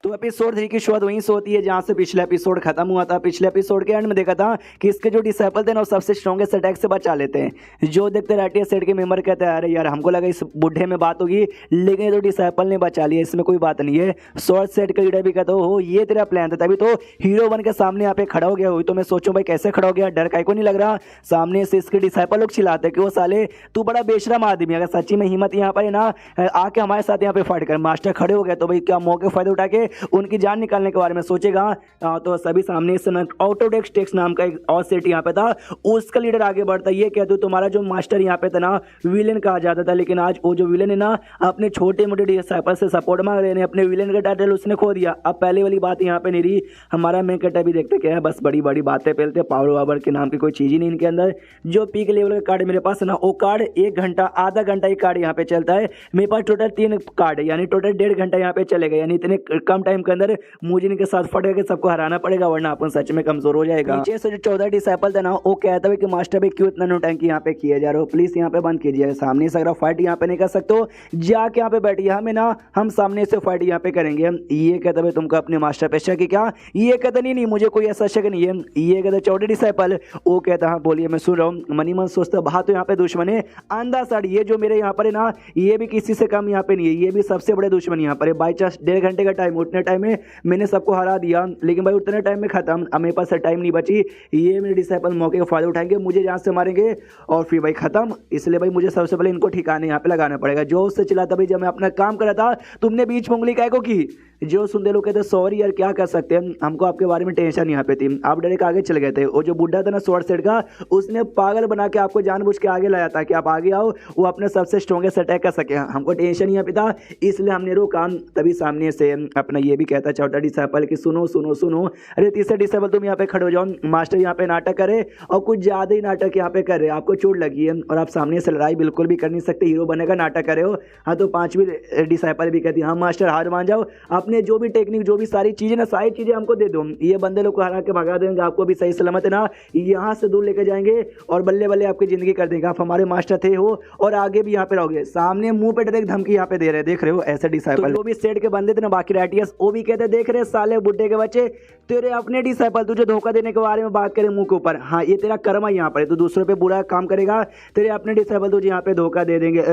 तो एपिसोड 3 की शुरुआत वहीं से होती है जहां से पिछला एपिसोड खत्म हुआ था। पिछले एपिसोड के एंड में देखा था कि इसके जो डिसाइपल थे ना वो सबसे स्ट्रॉन्गेस्ट अटैक से बचा लेते हैं। जो देखते राटिया सेट के मेंबर कहते हैं अरे यार हमको लगा इस बुढ़े में बात होगी, लेकिन ये तो डिसाइपल ने बचा लिया, इसमें कोई बात नहीं है। शॉर्ट सेट का लीडर भी कहता हो ये तेरा प्लान था, तभी तो हीरो बन के सामने यहाँ पे खड़ा हो गया हुई। तो मैं सोचूं भाई कैसे खड़ा हो गया, डर काय को नहीं लग रहा। सामने से इसके डिसाइपल लोग चिल्लाते कि वो साले तू बड़ा बेशरम आदमी, अगर सच्ची में हिम्मत यहाँ पर है ना आके हमारे साथ यहाँ पे फाइट कर। मास्टर खड़े हो गए तो भाई क्या मौके फायदा उठा के उनकी जान निकालने के बारे में सोचेगा। तो सभी सामने से ऑटोडेक्स टेक्स नाम का एक और सेट यहाँ पे था, उसका लीडर आगे बढ़ता है। ये कहते तुम्हारा जो मास्टर यहाँ पे था ना विलेन कहा जाता था, लेकिन आज वो जो विलेन है ना अपने छोटे मोटे डिसाइपल से सपोर्ट मांग रहे हैं, अपने विलेन का टाइटल उसने खो दिया। अब पहले वाली बात यहाँ पे नहीं रही। हमारा मेन कटा भी देखते क्या है, बस बड़ी बड़ी बातें फैलते, पावर वावर के नाम की कोई चीज ही नहीं इनके अंदर। जो पीक लेवल का कार्ड मेरे पास है ना वो कार्ड 1 घंटा आधा घंटा एक कार्ड यहाँ पे चलता है। मेरे पास टोटल 3 कार्ड है, यानी टोटल 1.5 घंटा यहाँ पे चलेगा, यानी इतने कम कम टाइम के अंदर मुझे इनके साथ फट के सबको हराना पड़ेगा, वरना अपन सच में कमजोर हो जाएगा। नीचे से जो 14 डिसाइपल थे ना, वो कहता है कि मास्टर भाई क्यों इतना नौटंकी यहाँ पे किए जा रहे हो, प्लीज यहाँ पे बंद कीजिए। सामने से अगर फाइट यहाँ पे नहीं कर सकते हो, जाके यहाँ पे बैठिए, हमें ना हम सामने से फाइट यहाँ पे करेंगे। ये कहता है तुमको अपने मास्टर पे शक है क्या? ये कहता नहीं मुझे कोई ऐसा शक नहीं है। ये कहता 14 डिसाइपल, वो कहता हाँ बोलिए मैं सुन रहा हूँ। मनी मन सोचता बाहर तो यहाँ पे दुश्मन है, अंधा साड़ी ये जो मेरे यहाँ पर है ना, ये भी किसी से कम यहाँ पे नहीं है, ये भी सबसे बड़े दुश्मन यहाँ पर है। बाई चांस 1.5 घंटे का टाइम, उतने टाइम में मैंने सबको हरा दिया, लेकिन भाई उतने टाइम में खत्म, अब मेरे पास टाइम नहीं बची। ये मेरे डिसाइपल मौके का फायदा उठाएंगे, मुझे यहाँ से मारेंगे और फिर भाई खत्म। इसलिए भाई मुझे सबसे पहले इनको ठिकाने यहाँ पे लगाना पड़ेगा। जो उससे चिल्लाता भाई जब मैं अपना काम कर रहा था तुमने बीच में उंगली काय को की। जो सुनते लोग कहते सॉरी यार क्या कर सकते हैं, हमको आपके बारे में टेंशन यहाँ पे थी, आप डायरेक्ट आगे चले गए थे। वो जो बुढ़ा था ना स्वॉर्ड सेट का, उसने पागल बना के आपको जानबूझ के आगे लाया था कि आप आगे आओ, वो अपने सबसे स्ट्रॉन्गेस्ट अटैक कर सके। हमको टेंशन यहाँ पे था, इसलिए हमने रोका। तभी सामने से अपना ये भी कहता चौथा डिसाइपल कि सुनो सुनो सुनो, अरे तीसरा डिसाइपल तुम यहाँ पे खड़े हो जाओ, मास्टर यहाँ पे नाटक करे और कुछ ज्यादा ही नाटक यहाँ पे कर रहे, आपको चोट लगी है और आप सामने से लड़ाई बिल्कुल भी कर नहीं सकते, हीरो बनने का नाटक करे हो। हाँ तो पांचवी डिसाइपल भी कहती है हाँ मास्टर हार मान जाओ, अपने जो भी टेक्निक जो भी सारी चीजें ना, सारी चीजें हमको दे दो, ये बंदे लोग को हरा के भगा देंगे, आपको भी सही सलामत है ना यहाँ से दूर लेके जाएंगे और बल्ले बल्ले आपकी जिंदगी कर देंगे, आप हमारे मास्टर थे हो और आगे भी यहाँ पे रहोगे। सामने मुंह पे डायरेक्ट धमकी यहाँ पे दे रहे, देख रहे हो ऐसे डिसाइपल। तो भी सेट के बंदे थे ना बाकी राइटियर्स, वो भी कहते देख रहे साले बुड्ढे के बच्चे, तेरे अपने डिसाइपल तुझे धोखा देने के बारे में बात करे मुंह के ऊपर, हाँ ये तेरा कर्म है यहाँ पर, तो दूसरों पे बुरा काम करेगा, तेरे अपने डिसाइपल तुझे यहाँ पे धोखा दे देंगे।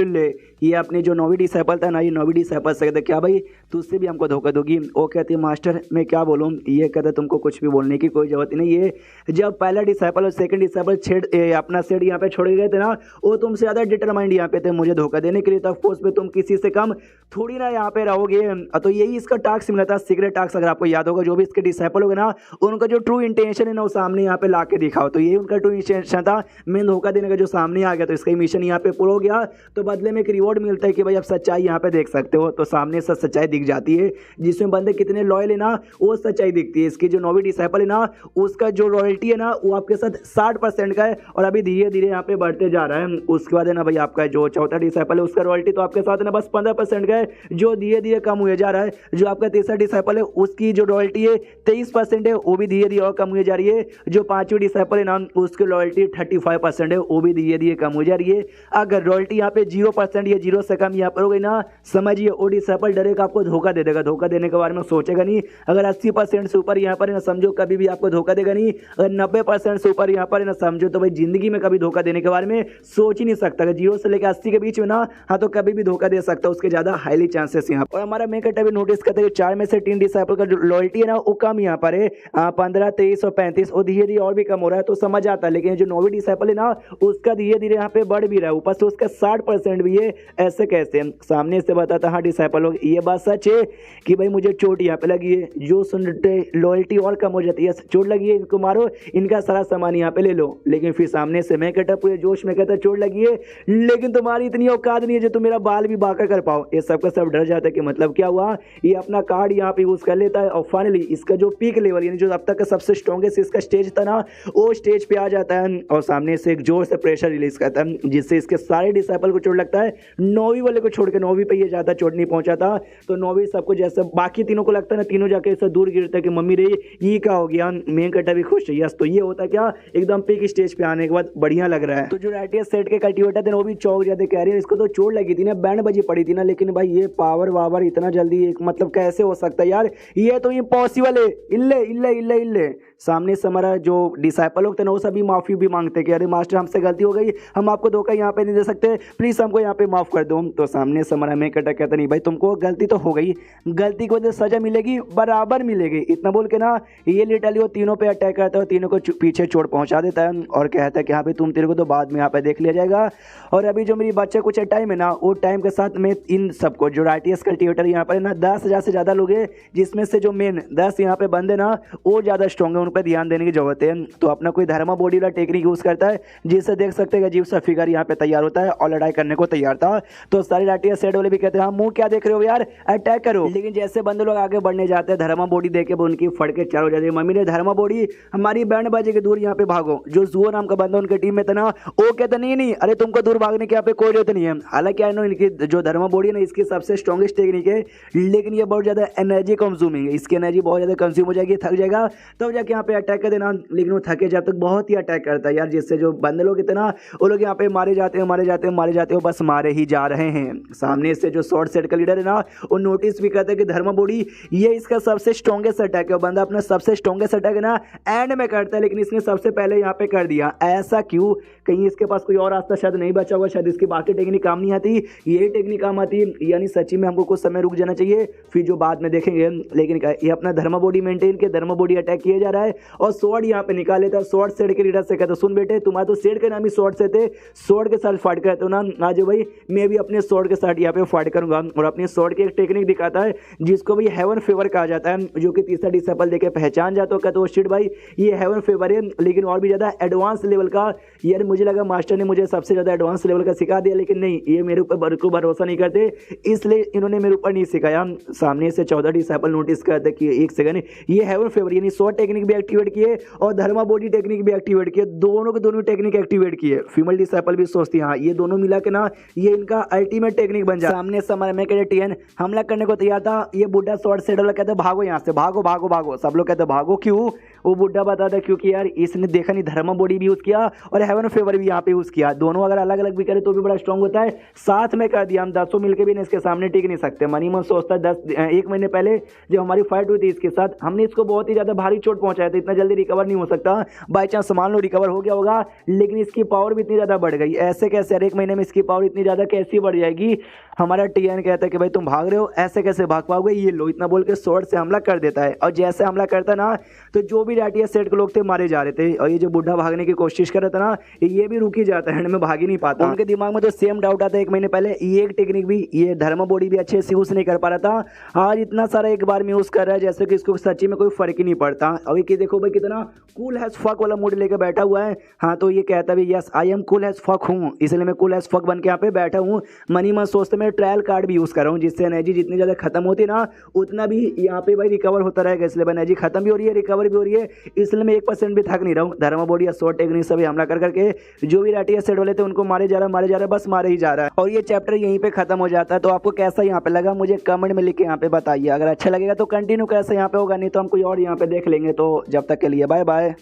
ले ये अपने जो 9वीं डिसाइपल था ना, ये 9वीं डिसाइपल से कहते क्या भाई तुझसे भी हमको धोखा दोगी? वो कहती है मास्टर मैं क्या बोलूँ? ये कहते तुमको कुछ भी बोलने की कोई जरूरत नहीं है। जब पहला डिसाइपल और सेकंड डिसाइपल अपना सेट यहाँ पे छोड़ गए थे ना, वो तुमसे ज़्यादा डिटरमाइंड यहाँ पे थे मुझे धोखा देने के लिए, तो फोर्स पे तुम किसी से कम थोड़ी ना यहाँ पे रहोगे। तो यही इसका टास्क मिला था, सीक्रेट टास्क, अगर आपको याद होगा। जो भी इसके डिसाइपल होगा ना, उनका जो ट्रू इंटेंशन है ना वो सामने यहाँ पे ला के दिखाओ, तो यही उनका ट्रू इंटेंशन था, मैं धोखा देने का जो सामने आ गया, तो इसका मिशन यहाँ पे पूरा हो गया। तो बदले में एक रिवॉर्ड मिलता है कि भाई आप सच्चाई यहाँ पे देख सकते हो, तो सामने से सच्चाई दिख जाती है, जिसमें बंदे कितने लॉयल है ना वो सच्चाई दिखती है। इसकी जो 9वीं डिसाइपल है ना, उसका जो रॉयल्टी है ना वो आपके साथ 60% का है और अभी धीरे धीरे यहाँ पे बढ़ते जा रहा है। उसके बाद है ना भाई आपका जो चौथा डिसाइपल है उसका रॉयल्टी तो आपके साथ है ना बस 15% का है, जो धीरे धीरे कम हुए जा रहा है। जो आपका तीसरा डिसाइपल है उसकी जो रॉयल्टी है 23% है, वो भी धीरे धीरे और कम हुए जा रही है। जो पांचवी डिसाइपल है ना उसकी रॉयल्टी 35% है, वो भी धीरे धीरे कम हो जा रही है। अगर रॉयल्टी यहाँ पे 0% या 0 से कम यहाँ पर हो गई ना, समझिए वो डिसाइपल डरेगा आपको धोखा दे देगा, धोखा देने के बारे में सोचेगा नहीं। अगर 80% से ऊपर यहाँ पर है ना समझो कभी भी आपको धोखा देगा नहीं। अगर 90% से ऊपर यहाँ पर है ना समझो तो भाई जिंदगी में कभी धोखा देने के बारे में सोच ही नहीं सकता। अगर 0 से लेकर 80 के बीच में ना, हाँ तो कभी भी धोखा दे सकता है, उसके ज्यादा हाईली चांसेस यहाँ। और हमारा मैं कटा भी नोटिस करते हैं 4 में से 3 डिसाइपल का जो लॉयल्टी है ना वो कम यहाँ पर है, 15, 23 और 35, और धीरे धीरे और भी कम हो रहा है, तो समझ आता है। लेकिन जो 9वीं डिसाइपल है ना उसका धीरे धीरे यहाँ पे बढ़ भी रहा है, ऊपर से उसका 60% भी है। ऐसे कैसे? सामने से बताता हाँ डिसाइपल लोग, ये बात सच है कि भाई मुझे चोट यहाँ पे लगी है, जो सुनते लॉयल्टी और कम हो जाती है, चोट लगी है इनको मारो, इनका सारा सामान यहाँ पे ले लो। लेकिन फिर सामने से मैं कहता पूरे जोश में कहता चोट लगी है लेकिन तुम्हारी इतनी औकात नहीं है जो तुम मेरा बाल भी बांका कर पाओ। ये सबका सब डर जाता है कि मतलब क्या हुआ, ये अपना कार्ड यहाँ पे यूज कर लेता है और फाइनली इसका जो पीक लेवल यानी जो अब तक का सबसे स्ट्रॉन्गेस्ट इसका स्टेज था ना वो स्टेज पे आ जाता है और सामने से एक जोर से प्रेशर रिलीज करता है, जिससे इसके सारे डिसाइपल को चोट लगता है। 9वीं वाले को छोड़ के 9वीं पे ये ज्यादा चोट नहीं पहुंचा था, तो 9वीं सबको जैसे बाकी तीनों को लगता है ना, तीनों जाके इससे दूर गिरता है कि मम्मी रे ये क्या हो गया, मेन कटा भी खुश है। यस, तो ये होता क्या एकदम पीक स्टेज पे आने के बाद बढ़िया लग रहा है। तो जो राइटियर सेट के कल्टीवेटर थे वो भी चौक जाते, कह रहे हैं इसको तो चोट लगी थी ना, बैंड बजी पड़ी थी ना, लेकिन भाई ये पावर वावर इतना जल्दी मतलब कैसे हो सकता है यार, ये तो इम्पॉसिबल है। इल्ले इल्ले इल्ले इल्ले सामने से हमारा जो डिसाइपल लोग थे ना वो सभी माफी भी मांगते कि अरे मास्टर हमसे गलती हो गई, हम आपको धोखा यहाँ पे नहीं दे सकते, प्लीज हमको यहाँ पे माफ कर दो। तो सामने से हमारा मैं कटा कहता नहीं भाई तुमको गलती तो हो गई, गलती की वजह से सजा मिलेगी, बराबर मिलेगी। इतना बोल के ना ये लिटरली वो तीनों पे अटैक करता है, तीनों को पीछे चोट पहुंचा देता है और कहता है कि हाँ भाई तुम तेरे को तो बाद में यहाँ पे देख लिया जाएगा। और अभी जो मेरी बच्चे कुछ टाइम है ना वो टाइम के साथ में इन सबको जो राइटियस कल्टीवेटर यहाँ पर ना 10,000 से ज़्यादा लोग हैं, जिसमें से जो मेन 10 यहाँ पे बंदे ना वो ज़्यादा स्ट्रॉन्ग है, उन पर ध्यान देने की जरूरत है। तो अपना कोई धर्मा बॉडी वाला टेक्निक यूज करता है जिससे देख सकते हैं अजीब सा फिगर यहाँ पे तैयार होता है और लड़ाई करने को तैयार था। तो सारी लाठियां सेट वाले भी कहते हैं हाँ मुंह क्या देख रहे हो यार, अटैक करो। लेकिन जैसे बंदे लोग आगे बढ़ने जाते हैं धर्मा बॉडी देख के उनकी फड़के चार हो जाती है। मम्मी ने धर्मा बॉडी हमारी बैंड बाजे के दूर यहाँ पे भागो। जो जुओ नाम का बंदा उनके टीम में था ना वो कहता नहीं अरे तुमको दूर भागने की यहाँ पे कोई जरूरत नहीं है। हालांकि इनकी जो धर्मा बॉडी है ना इसकी सबसे स्ट्रॉन्गेस्ट टेक्निक है, लेकिन ये बहुत ज्यादा एनर्जी कंज्यूमिंग है। इसकी एनर्जी बहुत ज्यादा कंज्यूम हो जाएगी, थक जाएगा तब जाके यहाँ पे अटैक कर देना। लेकिन वो थके जब तक बहुत ही अटैक करता है यार, जिससे जो बंदे लोग इतना वो लोग यहाँ पे मारे जाते हैं बस मारे ही जा रहे हैं। सामने से जो शॉर्ट सेट का लीडर है ना वो नोटिस भी करता है कि धर्मा बॉडी ये इसका सबसे स्ट्रॉन्गेस्ट अटैक है। बंदा अपना सबसे स्ट्रॉन्गेस्ट अटैक है ना एंड में करता है, लेकिन इसने सबसे पहले यहाँ पे कर दिया। ऐसा क्यों? कहीं इसके पास कोई और रास्ता शायद नहीं बचा हुआ, शायद इसकी बाकी टेक्निक काम नहीं आती, यही टेक्निक काम आती। यानी सच्ची में हमको कुछ समय रुक जाना चाहिए, फिर जो बाद में देखेंगे। लेकिन ये अपना धर्मा बॉडी मेंटेन के धर्मा बॉडी अटैक किया जा रहा है और स्वॉर्ड यहाँ पे निकाल लेता है। स्वॉर्ड सेट के लीडर से कहता सुन बेटे तुम्हारे तो सेट के नाम ही स्वॉर्ड से थे, स्वॉर्ड के साथ फाइट करते हो ना, आज भाई मैं भी अपने स्वॉर्ड के साथ यहाँ पे फाइट करूंगा। और अपने स्वॉर्ड की एक टेक्निक दिखाता है जिसको भी हेवन फेवर कहा जाता है, जो कि तीसरा डिसेबल देके पहचान जाता हो। कहते हो शिट भाई ये हेवन फेवर है, लेकिन और भी ज्यादा एडवांस लेवल का। यार मुझे लगा मास्टर ने मुझे सबसे ज्यादा एडवांस लेवल का सिखा दिया, लेकिन नहीं, ये मेरे ऊपर को भरोसा नहीं करते, इसलिए इन्होंने मेरे ऊपर नहीं सिखाया। सामने से 14 डिसेबल नोटिस करते कि एक सेकंड ये हेवन फेवर यानी स्वॉर्ड टेक्निक भी एक्टिवेट किए और धर्मा बॉडी टेक्निक भी एक्टिवेट किए, दोनों के दोनों टेक्निक एक्टिवेट किए। फीमेल डिसेबल भी सोचती है हाँ ये दोनों मिला के ना ये इनका अल्टीमेट टेक्निक बन जाए। सामने समय में टीएन हमला करने को तैयार था, ये बुढ़ा शॉर्ट सेट वाला कहते भागो यहाँ से, भागो भागो भागो। सब लोग कहते भागो क्यों? वो बुढ़ा बताता क्योंकि यार इसने देखा नहीं धर्मा बॉडी भी यूज किया और हेवन फेवर भी यहाँ पे यूज किया। दोनों अगर अलग अलग भी करे तो भी बड़ा स्ट्रॉन्ग होता है, साथ में कर दिया हम 10 मिलकर भी इसके सामने टिक नहीं सकते। मनी मन सोचता है 1 महीने पहले जब हमारी फाइट हुई थी इसके साथ हमने इसको बहुत ही ज्यादा भारी चोट पहुंचाया था, इतना जल्दी रिकवर नहीं हो सकता। बाई चांस मान लो रिकवर हो गया होगा, लेकिन इसकी पावर भी इतनी ज्यादा बढ़ गई। ऐसे कैसे यार 1 महीने में इसकी पावर इतनी ज्यादा कैसी बढ़ जाएगी? हमारा टीएन कहता है कि भाई तुम भाग रहे हो, ऐसे कैसे भाग पाओगे, ये लो इतना बोल के स्वॉर्ड से हमला कर देता है। और जैसे हमला करता ना तो जो भी राटिया सेट के लोग थे मारे जा रहे थे, और ये जो बुढ़ा भागने की कोशिश कर रहा था ना ये भी रुक ही जाता है, में भाग ही नहीं पाता। उनके दिमाग में तो सेम डाउट आता है 1 महीने पहले ये एक टेक्निक भी ये धर्मा बॉडी भी अच्छे से यूज नहीं कर पा रहा था, आज इतना सारा एक बार में यूज कर रहा है जैसे कि इसको सच्ची में कोई फर्क ही नहीं पड़ता। अभी कि देखो भाई कितना कूल हैज फक वाला मूड लेके बैठा हुआ है। हाँ तो ये कहता भी yes I am cool has fuck हूँ, इसलिए मैं कूल हैज फक बन के यहाँ पे बैठा हूँ। मनी मन सोचते मैं ट्रायल कार्ड भी यूज कर रहा हूँ, जिससे एनर्जी जितनी ज्यादा खत्म होती है ना उतना भी यहाँ पे भाई रिकवर होता रहेगा। इसलिए एनर्जी खत्म भी हो रही है, रिकवर भी हो रही है, इसलिए मैं 1% भी थक नहीं रहा हूँ। धर्मा बॉडी या शॉर्ट टेक्निक से भी हमला कर करके जो भी राटिया सेट वाले थे उनको मारे जा रहा है, बस मारे ही जा रहा है। और ये चैप्टर यहीं पे खत्म हो जाता है। तो आपको कैसा यहाँ पे लगा मुझे कमेंट में लिख के यहाँ पे बताइए। अगर अच्छा लगेगा तो कंटिन्यू कैसा यहाँ पे होगा, नहीं तो हम कोई और यहाँ पे देख लेंगे। तो जब तक के लिए बाय बाय।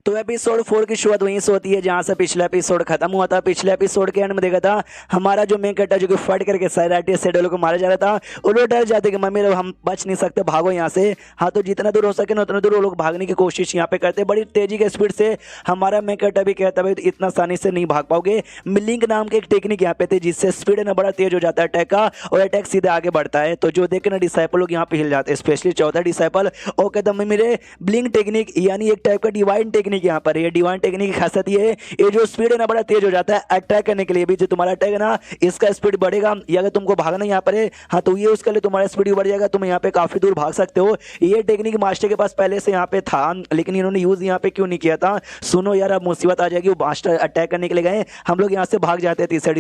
तो एपिसोड 4 की शुरुआत वहीं से होती है जहां से पिछला एपिसोड खत्म हुआ था। पिछले एपिसोड के एंड में देखा था हमारा जो मेन कैरेक्टर जो कि फाइट करके सारे राटिया सेट वालों को मारा जा रहा था, वो लोग डर जाते कि मम्मी हम बच नहीं सकते, भागो यहाँ से। हाँ तो जितना दूर हो सके ना उतना दूर वो लोग भागने की कोशिश यहाँ पे करते, बड़ी तेजी के स्पीड से। हमारा मेन कैरेक्टर भी कहता भाई इतना आसानी से नहीं भाग पाओगे। मिलिंग नाम के एक टेक्निक यहाँ पे थे जिससे स्पीड ना बड़ा तेज हो जाता है अटैक का, और अटैक सीधे आगे बढ़ता है। तो जो देख के ना डिसाइपल लोग यहाँ पे हिल जाते हैं, स्पेशली 14 डिसाइपल। और कहता मेरे ब्लिंक टेक्निक यानी एक टाइप का डिवाइन टेक्निक यहाँ पर है। डिवाइन टेक्निक की खासियत ये जो स्पीड है ना बड़ा तेज हो जाता है अटैक करने के लिए भी। जो तुम्हारा अटैक है ना इसका स्पीड बढ़ेगा, या अगर तुमको भागना यहाँ पर है हाँ तो ये उसके लिए तुम्हारा स्पीड भी बढ़ जाएगा, तुम यहाँ पे काफी दूर भाग सकते हो। ये टेक्निक मास्टर के पास पहले से यहाँ पे था, लेकिन इन्होंने यूज यहाँ पे क्यों नहीं किया था? सुनो यार अब मुसीबत आ जाएगी। वो मास्टर अटैक करने के लिए गए, हम लोग यहाँ से भाग जाते हैं। तीसरा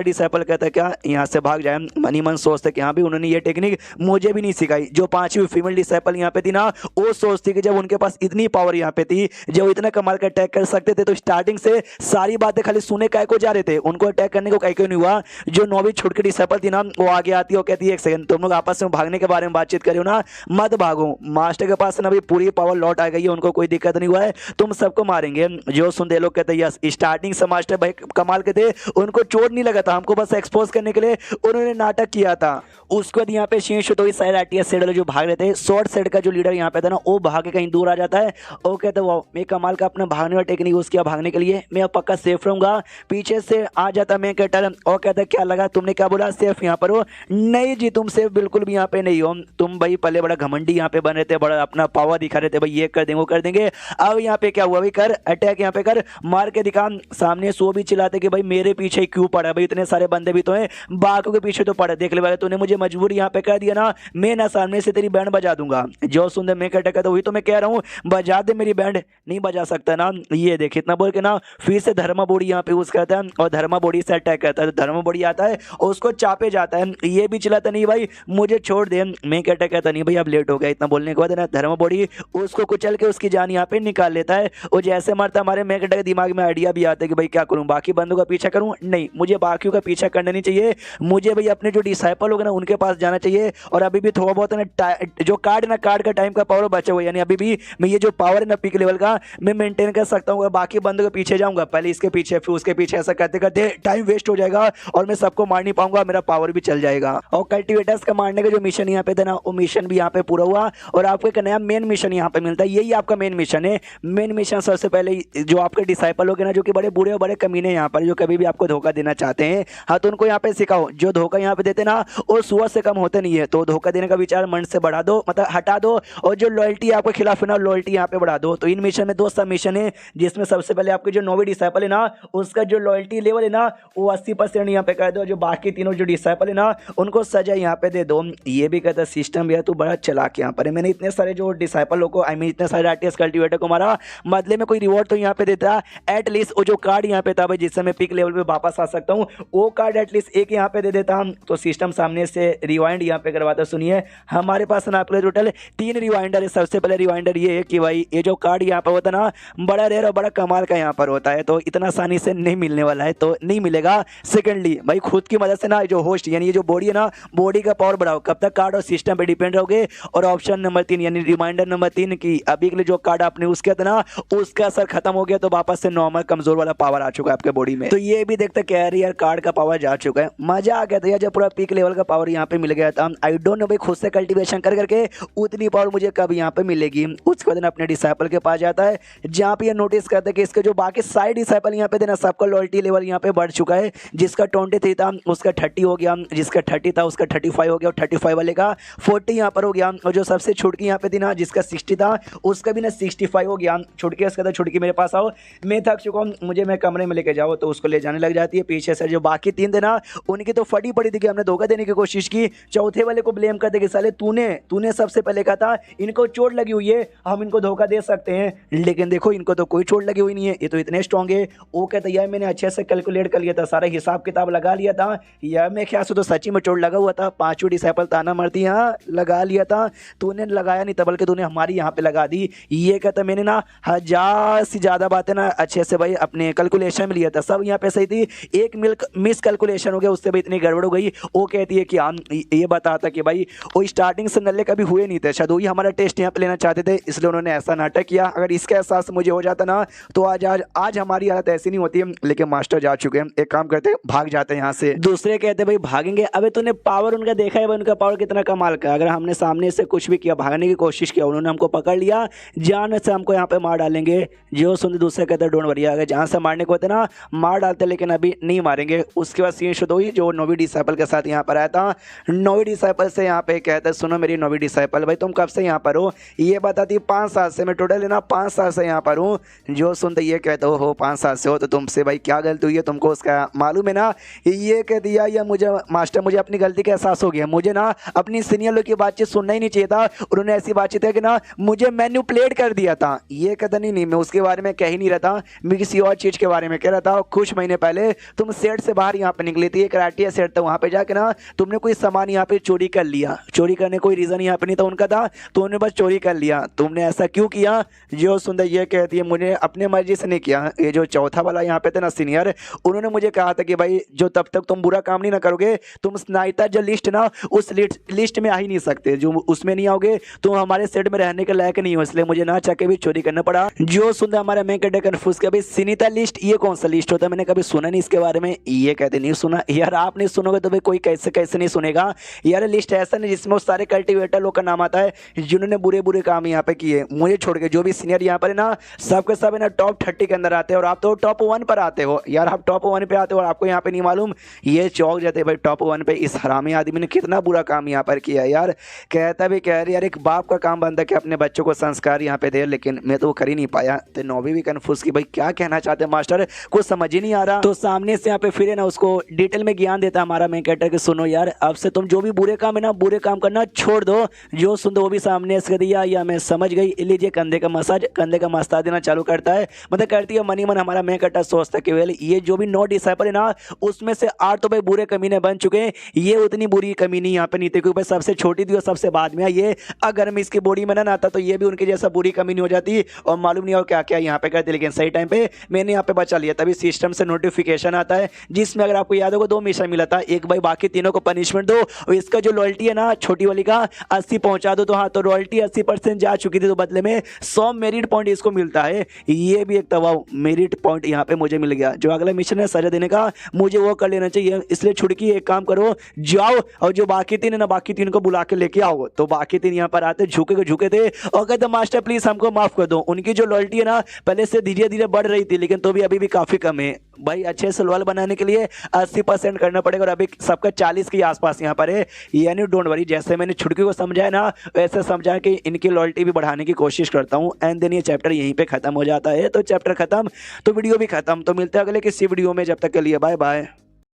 डिसाइपल कहता है क्या यहाँ से भाग जाए? मनी मन सोचते कि हाँ भी उन्होंने ये टेक्निक मुझे भी नहीं सिखाई। जो 5वीं फीमेल डिसाइपल यहाँ पे थी ना वो सोचती कि जब उनके पास इतनी पावर यहाँ पे थी, जब इतना कमाल का अटैक कर सकते थे, तो स्टार्टिंग से सारी बातें खाली सुने काय को जा रहे थे, उनको अटैक करने को काय क्यों नहीं हुआ? जो 9वीं छुटकी डिसाइपल थी ना वो आगे आती है और कहती है 1 सेकंड तुम लोग आपस में भागने के बारे में बातचीत करो ना, मत भागो। मास्टर के पास ना भी पूरी पावर लौट आ गई है, उनको कोई दिक्कत नहीं हुआ है, तुम सबको मारेंगे। जो सुनते लोग कहते हैं यस स्टार्टिंग से मास्टर भाई कमाल के थे, उनको चोट नहीं लगा था, हमको बस एक्सपोज करने के लिए उन्होंने नाटक किया था। उसके बाद यहाँ पे शीश तो सारे राटिया सेट वाले जो भाग रहे थे, शॉर्ट सेट का जो लीडर यहाँ पे था ना वो भाग के कहीं दूर आ जाता है और कहते वो मैं कमाल का अपना भागने का टेक्निक यूज किया भागने के लिए। मैं अब पक्का सेफ रहूंगा। पीछे से आ जाता मैं कटर और कहता क्या लगा तुमने, क्या बोला सेफ यहाँ पर हो? नहीं जी तुम सेफ बिल्कुल भी यहाँ पे नहीं हो। तुम भाई पहले बड़ा घमंडी यहाँ पे बन रहे थे, बड़ा अपना पावर दिखा रहे थे भाई, ये कर देंगे वो कर देंगे। अब यहाँ पे क्या हुआ भाई, कर अटैक यहाँ पे कर, मार के दिखा। सामने सो भी चिल्लाते कि भाई मेरे पीछे क्यों पड़ा भाई, इतने सारे बंदे भी तो हैं, बाकियों के पीछे तो पड़े। देख ले भाई तूने मुझे मजबूर यहाँ पे कर दिया ना, मैं ना सामने से तेरी बैंड बजा दूंगा। जो सुंदर मैं अटैक करता वही तो मैं कह रहा हूँ, बजा दे मेरी बैंड। नहीं बजा सकता ना, ये देख इतना बोल के ना फिर से धर्मा बॉडी यहाँ पे यूज करता है और धर्मा बॉडी से अटैक करता है। तो धर्मा बॉडी आता है और उसको चापे जाता है। ये भी चिल्लाता नहीं भाई मुझे छोड़ दे, मैं क्या अटैक करता नहीं भाई अब लेट हो गया। इतना बोलने के बाद ना धर्मा बॉडी उसको कुचल के उसकी जान यहाँ पे निकाल लेता है। और जैसे मरता हमारे मैं के दिमाग में आइडिया भी आता है कि भाई क्या करूं, बाकी बंदों का पीछा करूं? नहीं, मुझे बाकियों का पीछा करना नहीं चाहिए। मुझे भाई अपने जो डिसाइपल होगा ना उनके पास जाना चाहिए। और अभी भी थोड़ा बहुत ना जो कार्ड का टाइम का पावर बचा हुआ, यानी अभी भी मैं ये जो पावर है ना पीक लेवल का मैं मेंटेन कर सकता हूँ। बाकी बंदों के पीछे जाऊंगा, पहले इसके पीछे फिर उसके पीछे, ऐसा करते करते टाइम वेस्ट हो जाएगा और मैं सबको मार नहीं पाऊंगा, मेरा पावर भी चल जाएगा। और कल्टिवेटर्स का मारने का जो मिशन यहाँ पे था ना वो मिशन भी यहाँ पे पूरा हुआ। और आपको एक नया मेन मिशन यहाँ पे मिलता है, यही आपका मेन मिशन है। मेन मिशन सबसे पहले जो आपके डिसाइपल हो गए ना जो कि बड़े बुरे और बड़े कमीने यहाँ पर, जो कभी भी आपको धोखा देना चाहते हैं, हाँ तो उनको यहाँ पे सिखाओ। जो धोखा यहाँ पे देते ना वो सुअर से कम होते नहीं है, तो धोखा देने का विचार मन से बढ़ा दो, मतलब हटा दो। और जो लॉयल्टी आपके खिलाफ है ना लॉयल्टी यहाँ पे बढ़ा दो। तो इन मिशन में दो सब मिशन है, जिसमें सबसे पहले आपके जो 9वीं डिसाइपल है ना उसका जो लॉयल्टी लेवल है ना वो 80% यहाँ पे कर दो। जो बाकी तीनों जो डिसाइपल है ना उनको सजा यहाँ पे दे दो। ये भी कहता सिस्टम भैया तू बड़ा चालाक यहाँ पर है। मैंने इतने सारे जो डिसाइपलों को इतने सारे आरटीएस कल्टिवेटर को मारा, बदले में कोई रिवॉर्ड तो यहाँ पे देता एटलीस्ट। वो जो कार्ड यहाँ पे था भाई जिससे मैं पिक लेवल पे वापस आ सकता हूँ, वो कार्ड एटलीस्ट एक यहाँ पे दे देता हम। तो सिस्टम सामने से रिवाइंड यहाँ पे करवाता। सुनिए हमारे पास ना आपके टोटल 3 रिवाइंडर है। सबसे पहले रिवाइंडर ये है कि भाई ये जो कार्ड यहाँ पर होता है ना बड़ा रेयर और बड़ा कमाल का यहाँ पर होता है, तो इतना आसानी से नहीं मिलने वाला है, तो नहीं मिलेगा। सेकेंडली भाई खुद की मदद से ना जो होस्ट यानी ये जो बॉडी है ना बॉडी का पावर बढ़ाओ। कब तक कार्ड और सिस्टम पे डिपेंड रहोगे। और ऑप्शन नंबर 3 यानी रिमाइंडर नंबर 3 की अभी के लिए जो कार्ड आपने यूज किया था ना उसका असर खत्म हो गया, तो वापस से नॉर्मल कमजोर वाला पावर आ चुका है आपके बॉडी में। तो ये भी देखते कैरियर कार्ड का पावर जा चुका है। मजा आ गया था यार जब पूरा पीक लेवल का पावर यहाँ पे मिल गया था। आई डोंट नो भाई खुद से कल्टीवेशन कर करके उतनी पावर मुझे कब यहाँ पे मिलेगी। उसके बाद अपने डिसाइपल के पास जाता है जहाँ पे ये नोटिस करता है कि इसके जो बाकी साइड डिसाइपल यहाँ पे थे ना सबका लॉयल्टी लेवल यहाँ पे बढ़ चुका है। जिसका 23 था उसका 30 हो गया, जिसका 30 था उसका 35 हो गया, और 35 वाले का 40 यहाँ पर हो गया। और जो सबसे छुटकी यहाँ पे थी ना जिसका 60 था उसका भी ना 65 हो गया। छुटकी उसका था छुटकी मेरे पास आओ, मैं थक चुका हूँ, मुझे मैं कमरे में लेके जाओ, तो उसको ले जाने लग जाती है। पीछे से जो बाकी 3 थे ना उनकी तो फटी पड़ी थी कि हमने धोखा देने की कोशिश की। चौथे वाले को ब्लेम करते कि साले तूने सबसे पहले कहा था इनको चोट लगी हुई है, हम इनको धोखा दे सकते हैं, लेकिन देखो इनको तो कोई चोट लगी हुई नहीं है, ये तो इतने स्ट्रांग है। वो कहता यार मैंने अच्छे से कैलकुलेट कर लिया था, सारा हिसाब किताब लगा लिया था यार, मैं ख्याल से तो सच्ची में चोट लगा हुआ था। 5वीं डिसाइपल ताना मरती यहाँ लगा लिया था, तूने लगाया नहीं था बल्कि तूने हमारी यहाँ पे लगा दी। ये कहता मैंने ना 1000 से ज़्यादा बातें ना अच्छे से भाई अपने कैलकुलेशन में लिया था, सब यहाँ पे सही थी, एक मिस कैलकुलेशन हो गया उससे भाई इतनी गड़बड़ हो गई। वो कहती है कि हम ये बताता कि भाई वो स्टार्टिंग से नल्ले कभी हुए नहीं थे, शायद वही हमारा टेस्ट यहाँ पे लेना चाहते थे, इसलिए उन्होंने ऐसा नाटक किया। अगर इसका एहसास मुझे हो जाता ना तो आज हमारी हालत ऐसी नहीं होती। लेकिन मास्टर जा चुके हैं, एक काम करते भाग जाते हैं यहाँ से। दूसरे कहते भाई भागेंगे, अबे तूने पावर उनका देखा है भाई, उनका पावर कितना कमाल का। अगर हमने सामने से कुछ भी किया, भागने की कोशिश किया, उन्होंने हमको पकड़ लिया, जान से हमको यहाँ पे मार डालेंगे। जो सुन दूसरे कहते डोंट वरी, अगर जहाँ से मारने को होते ना मार डालते, लेकिन अभी नहीं मारेंगे। उसके बाद सीन शुरू हुई जो 9वीं डिसाइपल के साथ यहाँ पर आया था। 9वीं डिसाइपल से यहाँ पे कहते सुनो मेरी 9वीं डिसाइपल भाई तुम कब से यहाँ पर हो? ये बताती 5 साल से, मैं टोटल है ना 5 साल से यहाँ पर हूँ। जो सुनते ये कहते हो 5 साल से हो तो तुमसे भाई क्या गलती हुई है, तुमको उसका मालूम है ना? ये कह दिया या मुझे मास्टर मुझे अपनी गलती का एहसास हो गया, मुझे ना अपनी सीनियर लोग की बातचीत सुनना ही नहीं चाहिए था। उन्होंने ऐसी बातचीत है कि ना मुझे मैन्युपुलेट कर दिया था। ये कहता नहीं मैं उसके बारे में कह ही नहीं रहा था, मैं किसी और चीज़ के बारे में कह रहा था। कुछ महीने पहले तुम सेट से बाहर यहाँ पे निकली थी, एक राटिया सेट था, वहाँ पे जाके ना तुमने कोई सामान यहाँ पे चोरी कर लिया। चोरी करने कोई रीज़न यहाँ पे नहीं था उनका था, तो उन्होंने बस चोरी कर लिया। तुमने ऐसा क्यों किया? जो सुंदर ये कहती है मुझे अपने मर्जी से नहीं किया। ये जो चौथा वाला यहाँ पे थे ना सीनियर, उन्होंने मुझे कहा था कि भाई जो तब तक तुम बुरा काम नहीं ना करोगे, तुम स्नाइपर जो लिस्ट ना उस लिस्ट में आ ही नहीं सकते, जो उसमें नहीं आओगे तो हमारे सेट में रहने के लायक नहीं हो, इसलिए मुझे ना चाह के भी चोरी करना पड़ा। जो सुंदर हमारा मैं कहते कन्फ्यूज किया भाई सीनिता लिस्ट ये कौन सा लिस्ट होता है, मैंने कभी सुना नहीं इसके बारे में। ये कहते नहीं सुना यार, आप नहीं सुनोगे तो भाई कोई कैसे नहीं सुनेगा यार। लिस्ट ऐसा नहीं जिसमें उस सारे कल्टिवेटर लोग का नाम आता है जिन्होंने बुरे काम यहाँ पे किए, मुझे छोड़ के जो भी सीनियर यहाँ पर ना सबके सब है ना टॉप 30 के अंदर आते हैं और आप तो टॉप 1 पर आते हो यार। आप टॉप 1 पे आते हो और आपको यहाँ पे नहीं मालूम ये चौक जाते भाई टॉप 1 पे। इस हरामी आदमी ने कितना बुरा काम यहाँ पर किया यार। कहता भी कह रही यार एक बाप का काम बनता है कि अपने बच्चों को संस्कार यहाँ पे दे, लेकिन मैं तो वो कर ही नहीं पाया। तो नौवीं भी कन्फ्यूज की भाई क्या कहना चाहते हैं मास्टर, कुछ समझ ही नहीं आ रहा। तो सामने से यहाँ पे फिर है ना उसको डिटेल में ज्ञान देता हमारा मेन कैरेक्टर कि सुनो यार अब से तुम जो भी बुरे काम है ना बुरे काम करना छोड़ दो, जो सुन दो वो भी सामने से दिया या मैं समझ गई। लीजिए कंधे का मसाज, कंधे का मसाज देना चालू करता है। मतलब करती है मनी मन हमारा मेन कैरेक्टर सोचता है कि वेल ये जो भी 9 डिसाइपल है ना उसमें से 8 तो भाई बुरे कमीने बन चुके हैं, ये उतनी बुरी कमीनी यहाँ पे नहीं थी क्योंकि भाई सबसे छोटी थी और सबसे बाद में ये। अगर मैं इसकी बॉडी में ना आता तो ये भी उनके जैसा बुरी कमीनी हो जाती और मालूम नहीं हो क्या क्या यहाँ पे करती। लेकिन सही टाइम पे मैंने यहाँ पे बचा लिया। तभी सिस्टम से नोटिफिकेशन आता है जिसमें अगर आपको याद होगा 2 मिशन मिला था, एक भाई बाकी तीनों को पनिशमेंट दो और इसका जो लॉयल्टी है ना छोटी वाली का 80 पहुंचा दो। तो हाँ तो रॉयल्टी 80% जा चुकी थी तो बदले में 100 मेरिट पॉइंट इसको मिलता है। ये भी एक तवा मेरिट पॉइंट यहाँ पे मुझे मिल गया। जो अगला मिशन है सजा देने का मुझे वो कर लेना चाहिए। इसलिए छुड़की एक काम करो जाओ और जो बाकी 3 है ना बाकी 3 को बुला के लेके आओ। तो बाकी 3 यहाँ पर आते झुके थे और कहते मास्टर प्लीज हमको माफ कर दो। उनकी जो लॉयल्टी है ना पहले से धीरे धीरे बढ़ रही थी लेकिन तो भी अभी भी काफी कम है भाई। अच्छे से लॉयल बनाने के लिए 80% करना पड़ेगा और अभी सबका 40 के आसपास यहाँ पर है। यानी डोंट वरी, जैसे मैंने छुटकी को समझाया ना वैसे समझा कि इनकी लॉयल्टी भी बढ़ाने की कोशिश करता हूँ। एंड देन ये चैप्टर यहीं पे खत्म हो जाता है। तो चैप्टर खत्म तो वीडियो भी खत्म। तो मिलते हैं अगले किसी वीडियो में, जब तक के लिए बाय बाय।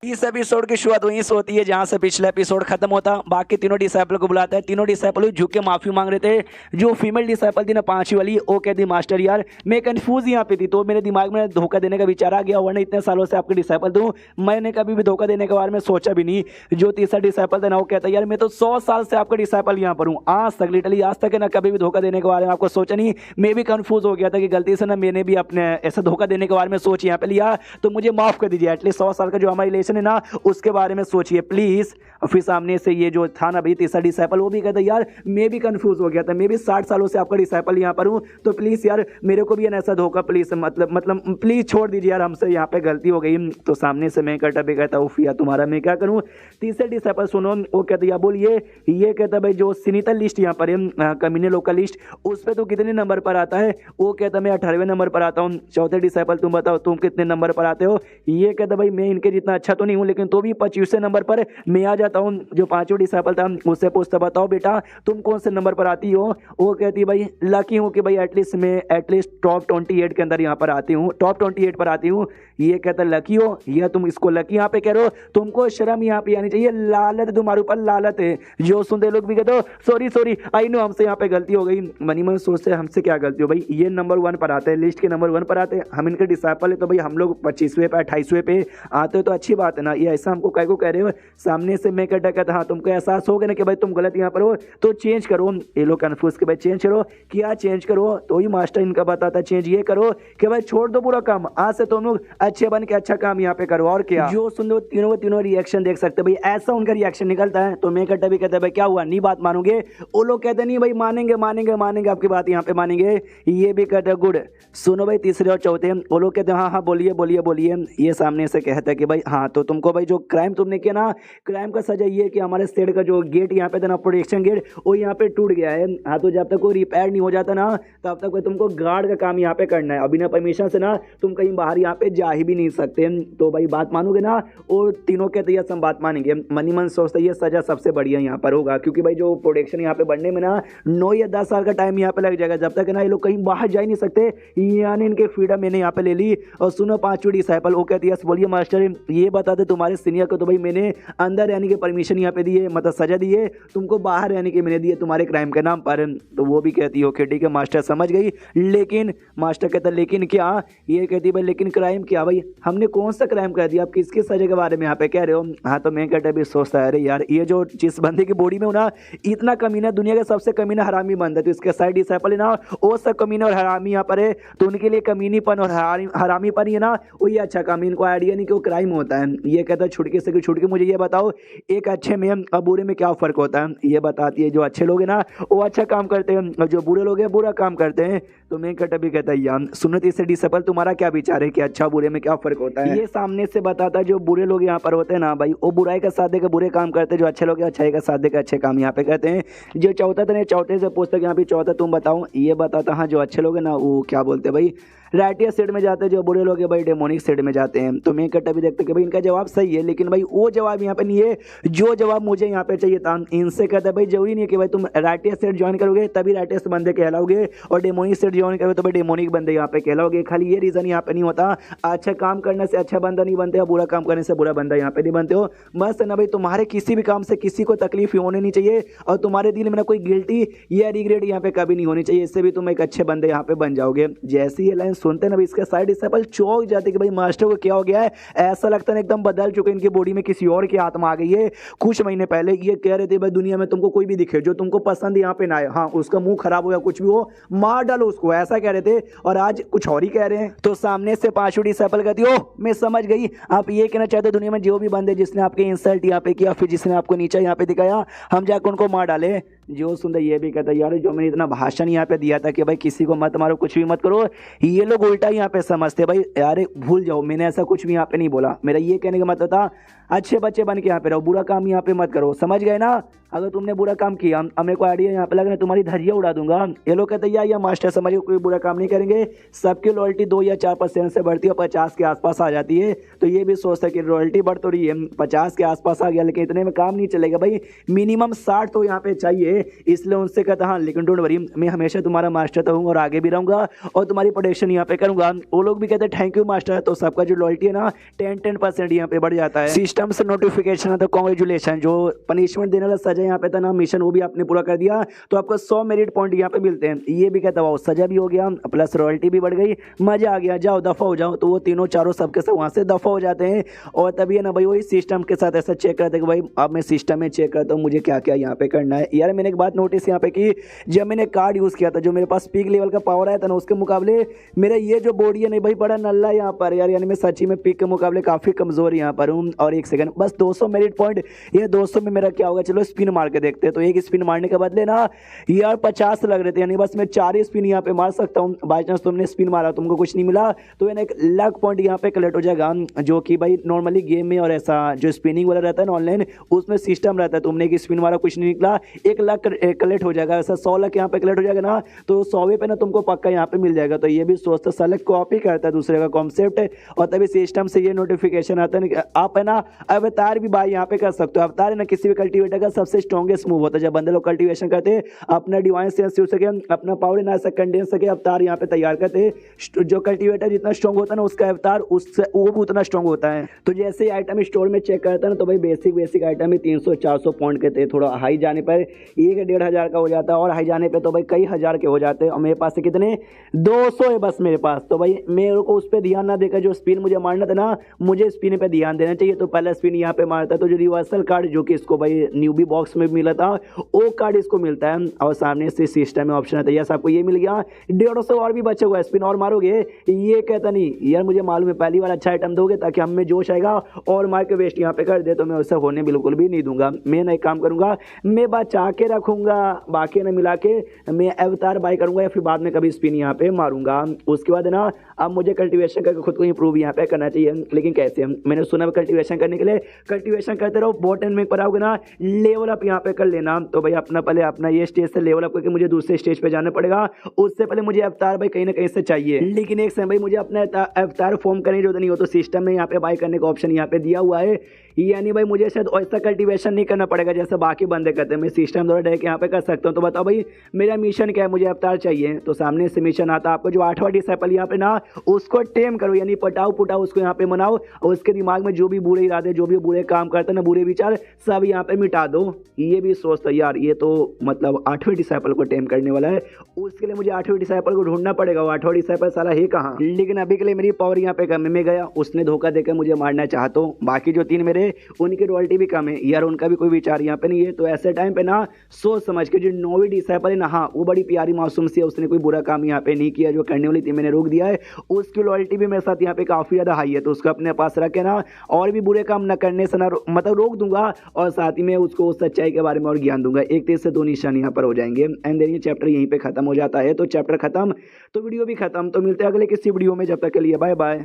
इस एपिसोड की शुरुआत वहीं से होती है जहां से पिछला एपिसोड खत्म होता। बाकी तीनों डिसाइपल को बुलाता है, तीनों डिसाइपल झुक के माफी मांग रहे थे। जो फीमेल डिसाइपल थी ना 5वीं वाली वो कहती मास्टर यार मैं कंफ्यूज यहाँ पे थी तो मेरे दिमाग में धोखा देने का विचार आ गया, वरना इतने सालों से आपके डिसाइपल दूँ मैंने कभी भी धोखा देने के बारे में सोचा भी नहीं। जो तीसरा डिसाइपल था ना वो कहता यार मैं तो 100 साल से आपका डिसाइपल यहाँ पर हूँ, आज तक लिटरली आज तक है ना कभी भी धोखा देने के बारे में आपको सोचा नहीं। मैं भी कंफ्यूज हो गया था कि गलती से ना मैंने भी अपने ऐसा धोखा देने के बारे में सोच यहाँ पे लिया, तो मुझे माफ कर दीजिए। एटलीस्ट 100 साल का जो हमारा रिलेशन है ना उसके बारे में सोचिए प्लीज। और फिर सामने से ये जो था ना भाई तीसरा डिसाइपल वो भी कहता यार मैं भी कंफ्यूज हो गया था, मैं भी 60 सालों से आपका डिसाइपल यहाँ पर हूँ, तो प्लीज यार मेरे को भी ऐसा धोखा प्लीज मतलब प्लीज छोड़ दीजिए यार, हमसे यहाँ पे गलती हो गई। तो सामने से मैं कहता भी कहता उफ यार तुम्हारा मैं क्या करूँ। तीसरे डिसाइपल सुनो वो कहते यार बोलिए, ये कहता भाई जो सीनियर लिस्ट यहाँ पर है कमीने लोग का लिस्ट उस पर तो कितने नंबर पर आता है। वो कहता मैं 18वें नंबर पर आता हूँ। चौथे डिसाइपल तुम बताओ तुम कितने नंबर पर आते हो। ये कहता भाई मैं इनके जितना अच्छा तो नहीं हूँ लेकिन तो भी 25वें नंबर पर मैं आ जाता हूँ। जो 5वां डिसाइपल था उससे पूछता बताओ बेटा तुम कौन से नंबर पर आती हो। वो कहती भाई लकी हूँ कि भाई एटलीस्ट मैं एटलीस्ट टॉप 28 के अंदर यहाँ पर आती हूँ, टॉप 28 पर आती हूँ। ये कहता लकी हो या तुम इसको लकी यहाँ पे कह रहे हो, तुमको शर्म यहाँ पे आनी चाहिए, लालत तुम्हारे ऊपर लालत है। जो सुनते लोग भी कहते हो सॉरी आई नो हमसे यहाँ पे गलती हो गई। मनी मन सोचते हमसे क्या गलती हो भाई, ये नंबर 1 पर आते हैं, लिस्ट के नंबर 1 पर आते हैं, हम इनके डिसाइपल है तो भाई हम लोग 25वें पे 28वें पे आते हो तो अच्छी बात है ना। ये ऐसा हमको कह को कह रहे हो। सामने से मैं कहता हाँ तुमको एहसास हो गया ना कि भाई तुम गलत यहाँ पर हो तो चेंज करो। ये लोग कन्फ्यूज के भाई चेंज करो, क्या चेंज करो। तो ही मास्टर इनका बताता चेंज ये करो कि भाई छोड़ दो बुरा काम, आज से तुम लोग अच्छे बन के अच्छा काम यहाँ पे करो। और क्या जो सुन दो तीनों रिएक्शन देख सकते भाई, ऐसा उनका रिएक्शन निकलता है। तो मैं कहता भी कहता भाई क्या हुआ नहीं बात मानोगे। वो लोग कहते नहीं भाई मानेंगे आपकी बात यहाँ पे मानेंगे। ये भी कहते गुड। सुनो भाई तीसरे और चौथे वो लोग कहते हाँ बोलिए। ये सामने से कहता है कि भाई हाँ तो तुमको भाई जो क्राइम तुमने किया ना, क्राइम का सजा ये कि हमारे स्टेट का जो गेट यहाँ पे था ना प्रोटेक्शन गेट वो यहाँ पे टूट गया है। हाँ तो जब तक वो रिपेयर नहीं हो जाता ना तब तक तुमको गार्ड का काम यहाँ पे करना है। अभी ना परमिशन से ना तुम कहीं बाहर यहाँ पे जा ही भी नहीं सकते। तो भाई बात मानोगे ना। वो तीनों कहते हैं हम बात मानेंगे। मनी मन सोचता है ये सजा सबसे बढ़िया यहाँ पर होगा क्योंकि भाई जो प्रोटेक्शन यहाँ पे बढ़ने में ना 9 या 10 साल का टाइम यहाँ पे लग जाएगा, जब तक ना ये लोग कहीं बाहर जा ही नहीं सकते। यानी इनके फ्रीडम मैंने यहाँ पे ले ली। और सुनो 5वीं डिसाइपल वो कहती है बोलिए मास्टर ये बता दे तुम्हारे सीनियर को तो भाई मैंने अंदर रहने की परमिशन यहाँ पे दी है, मतलब सजा दी है, तुमको बाहर रहने की मैंने दी है तुम्हारे क्राइम के नाम पर। तो वो भी कहती है ओके ठीक है मास्टर समझ गई। लेकिन मास्टर कहता लेकिन क्या। ये कहती भाई लेकिन क्राइम क्या भाई, हमने कौन सा क्राइम कर दिया, आप किसके सजा के बारे में यहाँ पे कह रहे हो। हाँ तो मैं कहता भी सोचता है अरे यार ये जो जिस बंदे की बॉडी में ना इतना कमीना, दुनिया का सबसे कमीना हरामी बंदा, तो इसके साइड डिसाइपल है ना वो सब कमीना और हरामी यहाँ पर है। तो उनके लिए कमीनीपन और हरामीपन है ना वही अच्छा काम, इनको आइडिया नहीं कि वो क्राइम होता है। ये कहता है छुटके मुझे ये बताओ एक अच्छे में और बुरे में क्या फर्क होता है। ये बताती है जो अच्छे लोग हैं ना वो अच्छा काम करते हैं और जो बुरे लोग हैं बुरा काम करते हैं। तो मेन कट अभी कहता है यार सुन्नत इससे डिसेबल तुम्हारा क्या विचार है कि अच्छा बुरे में क्या फर्क होता है। ये सामने से बताता जो बुरे लोग यहाँ पर होते हैं ना भाई, वो बुराई का साथ देकर बुरे काम करते हैं, जो अच्छे लोग अच्छाई का साथ देकर अच्छे काम यहाँ पे करते हैं। जो चौथा था चौथे से पूछता यहाँ पे चौथा तुम बताओ, ये बताता हाँ जो अच्छे लोग हैं ना वो क्या बोलते हैं भाई राइटिया साइड में जाते हैं, जो बुरे लोग हैं भाई डेमोनिक साइड में जाते हैं। तो मैं कट अभी देखते कि भाई इनका जवाब सही है, लेकिन भाई वो जवाब यहाँ पे नहीं है जो जवाब मुझे यहाँ पे चाहिए था। इनसे कहते हैं भाई जरूरी नहीं है कि भाई तुम राइटिया साइड ज्वाइन करोगे तभी राइटिया बंदे कहलाओगे और डेमोनिक साइड ज्वाइन करोगे तो भाई डेमोनिक बंदे यहाँ पे कहलाओगे। खाली ये रीजन यहाँ पे नहीं होता, अच्छा काम करने से अच्छा बंदा नहीं बनते, बुरा काम करने से बुरा बंदा यहाँ पे नहीं बनते हो। बस ना भाई तुम्हारे किसी भी काम से किसी को तकलीफ होनी नहीं चाहिए और तुम्हारे दिल में ना कोई गिल्टी या रिग्रेट यहाँ पे कभी नहीं होनी चाहिए, इससे भी तुम एक अच्छे बंदे यहाँ पे बन जाओगे। जैसे ये लाइन सुनते ना इसके साइड डिसेबल चौंक जाते कि भाई मास्टर को क्या हो गया है, ऐसा लगता है एकदम बदल चुके इनकी बॉडी में किसी और की आत्मा आ गई है। कुछ महीने पहले ये कह रहे थे भाई दुनिया में तुमको कोई भी दिखे जो तुमको पसंद यहाँ पे ना आए, हाँ उसका मुंह खराब हो या कुछ भी हो मार डालो उसको, ऐसा कह रहे थे और आज कुछ और ही कह रहे हैं। तो सामने से पांचवी डिसेबल कहती हो मैं समझ गई आप ये कहना चाहते हो दुनिया में जो भी बंदे जिसने आपके इंसल्ट यहाँ पे किया फिर जिसने आपको नीचा यहाँ पे दिखाया हम जाकर उनको मार डाले। जो सुंदर ये भी कहता है यार जो मैंने इतना भाषण यहाँ पे दिया था कि भाई किसी को मत मारो कुछ भी मत करो, ये लोग उल्टा यहाँ पे समझते भाई यार भूल जाओ मैंने ऐसा कुछ भी यहाँ पे नहीं बोला। मेरा ये कहने का मतलब था अच्छे बच्चे बन के यहाँ पे रहो, बुरा काम यहाँ पे मत करो, समझ गए ना। अगर तुमने बुरा काम किया मेरे को आइडिया यहाँ पे लग रहा है तुम्हारी धैर्य उड़ा दूंगा। ये लोग कहते हैं या मास्टर समझिए कोई बुरा काम नहीं करेंगे, सबकी रॉयल्टी 2 या 4% से बढ़ती है 50 के आसपास आ जाती है। तो ये भी सोचता है कि रॉयल्टी बढ़ तो रही है 50 के आसपास आ गया लेकिन इतने में काम नहीं चलेगा भाई, मिनिमम 60 तो यहाँ पे चाहिए। इसलिए उनसे कहता हाँ लेकिन डोंट वरी मैं हमेशा तुम्हारा मास्टर तो हूँ और आगे भी रहूंगा और तुम्हारी प्रोटेक्शन यहाँ पे करूंगा। वो लोग भी कहते हैं थैंक यू मास्टर। तो सबका जो लॉयल्टी है ना 10% यहाँ पे बढ़ जाता है। सिस्टम से नोटिफिकेशन है तो कॉन्ग्रेचुलेशन, जो पनिशमेंट देने वाला सजा यहाँ पे था ना मिशन वो भी आपने पूरा कर दिया तो आपको 100 मेरिट पॉइंट यहाँ पे मिलते हैं। ये भी कहता हुआ सजा भी हो गया प्लस रॉयल्टी भी बढ़ गई, मजा आ गया, जाओ दफा हो जाओ। तो वो तीनों चारों सबके सब वहाँ से दफा हो जाते हैं और तभी है ना भाई वही सिस्टम के साथ ऐसा चेक करते कि भाई अब मैं सिस्टम में चेक करता हूँ मुझे क्या क्या यहाँ पे करना है। यार मैंने एक बात नोटिस यहाँ पे की, जब मैंने कार्ड यूज किया था जो मेरे पास पीक लेवल का पावर आया था ना उसके मुकाबले मेरा ये जो बॉडी है नहीं भाई बड़ा नल्ला यहाँ पर यार, यानी मैं सच्ची में पीक के मुकाबले काफी कमजोर यहाँ पर हूँ। और एक सेकंड बस 200 मेरिट पॉइंट, ये 200 में मेरा क्या होगा चलो स्पिन मार के देखते हैं। तो एक स्पिन मारने के बदले ना यार 50 लग रहे थे, यानी बस मैं 4 स्पिन यहाँ पे मार सकता हूँ। बाई चांस तुमने स्पिन मारा तुमको कुछ नहीं मिला तो यानी 1 लाख पॉइंट यहाँ पे कलेक्ट हो जाएगा, जो कि भाई नॉर्मली गेम में और ऐसा जो स्पिनिंग वाला रहता है ना ऑनलाइन उसमें सिस्टम रहता है, तुमने एक स्पिन मारा कुछ नहीं निकला 1 लाख कलेक्ट हो जाएगा। ऐसा 100 लाख यहाँ पे कलेक्ट हो जाएगा ना तो 100वें पे ना तुमको पक्का यहाँ पे मिल जाएगा। तो ये भी सोचते साले कॉपी करता है दूसरे का कॉन्सेप्ट और तभी सिस्टम से ये नोटिफिकेशन आता है आप है ना अवतार भी भाई यहाँ पे कर सकते हो। अवतार है ना किसी भी कल्टीवेटर का सबसे स्ट्रॉन्गेस्ट मूव होता है, जब बंदे लोग कल्टीवेशन करते हैं अपना डिवाइन सेंस यूज सके अपना पावर ना कंडेंस सके अवतार यहाँ पे तैयार करते हैं। जो कल्टीवेटर जितना स्ट्रॉन्ग होता है ना उसका अवतार उससे वो भी उतना स्ट्रॉन्ग होता है। तो जैसे आइटम स्टोर में चेक करता है ना तो भाई बेसिक आइटम में 300-400 पॉइंट के थे, थोड़ा हाई जाने पर 1-1.5 का हो जाता है और हाई जाने पे तो भाई कई हजार के हो जाते हैं। और मेरे पास से कितने 200 है बस मेरे पास। तो भाई मेरे को उस पर ध्यान ना देकर जो स्पिन मुझे मारना था ना मुझे स्पिन पे ध्यान देना चाहिए। तो पहला स्पिन यहाँ पे मारता है तो जो रिवर्सल कार्ड जो कि इसको भाई न्यूबी बॉक्स में मिला था वो कार्ड इसको मिलता है और सामने से सिस्टम में ऑप्शन आता है। यस आपको ये मिल गया 150 और भी बचे हुआ है, स्पिन और मारोगे ये कहता नहीं यार मुझे मालूम है पहली बार अच्छा आइटम दोगे ताकि हम में जोश आएगा और मार के वेस्ट यहाँ पे कर दे, तो मैं उससे होने बिल्कुल भी नहीं दूंगा। मैं ना एक काम करूंगा मैं बचा के रखूंगा बाकी ना मिला के मैं अवतार बाय करूंगा या फिर बाद में कभी स्पिन यहाँ पे मारूंगा। उसके बाद ना अब मुझे कल्टीवेशन करके खुद को इंप्रूव यहाँ पे करना चाहिए, लेकिन कैसे मैंने सुना कल्टीवेशन करने के लिए कल्टीवेशन करते रहो बॉटन में पर आओगे ना लेवल अप यहाँ पे कर लेना। तो भाई अपना पहले अपना ये स्टेज से लेवल अप करके मुझे दूसरे स्टेज पे जाना पड़ेगा, उससे पहले मुझे अवतार भाई कहीं ना कहीं से चाहिए। लेकिन एक समय भाई मुझे अपना अवतार फॉर्म करने की जरूरत नहीं हो तो सिस्टम में यहाँ पे बाय करने का ऑप्शन यहाँ पे दिया हुआ है, यानी भाई मुझे शायद ऐसा कल्टीवेशन नहीं करना पड़ेगा जैसे बाकी बंदे करते हैं, मैं सिस्टम द्वारा डायरेक्ट यहाँ पे कर सकता हूँ। तो बताओ भाई मेरा मिशन क्या है, मुझे अवतार चाहिए। तो सामने से मिशन आता है आपको जो 8वां डिसेबल यहाँ पे ना उसको टेम करो, यानी पटाओ पुटाओ उसको यहाँ पे मनाओ और उसके दिमाग में जो भी बुरे इरादे जो भी बुरे काम करते हैं ना बुरे विचार सब यहाँ पे मिटा दो। ये भी सोचता यार ये तो मतलब 8वें डिसेबल को टेम करने वाला है, उसके लिए मुझे 8वें डिसेबल को ढूंढना पड़ेगा। वो 8वां डिसेबल साला है कहाँ, लेकिन अभी के लिए मेरी पावर यहाँ पे कम है। मैं गया उसने धोखा देकर मुझे मारना चाहता हूँ, बाकी जो 3 मेरे उनकी रॉयल्टी भी कम है यार, उनका भी कोई विचार यहाँ पे नहीं है। तो ऐसे टाइम पे ना सोच समझ के जो 9वीं डिसेबल है ना हाँ वो बड़ी प्यारी मासूम सी है, उसने कोई बुरा काम यहाँ पे नहीं किया, जो करने वाली थी मैंने रोक दिया है उसकी लॉयल्टी भी मेरे साथ यहाँ पे काफ़ी ज़्यादा हाई है, तो उसको अपने पास रखे ना, और भी बुरे काम न करने से ना मतलब रोक दूंगा, और साथ ही में उसको उस सच्चाई के बारे में और ज्ञान दूंगा। एक तीर से दो निशान यहाँ पर हो जाएंगे। एंड देन ये चैप्टर यहीं पे खत्म हो जाता है। तो चैप्टर खत्म तो वीडियो भी खत्म। तो मिलते हैं अगले किसी वीडियो में, जब तक के लिए बाय बाय।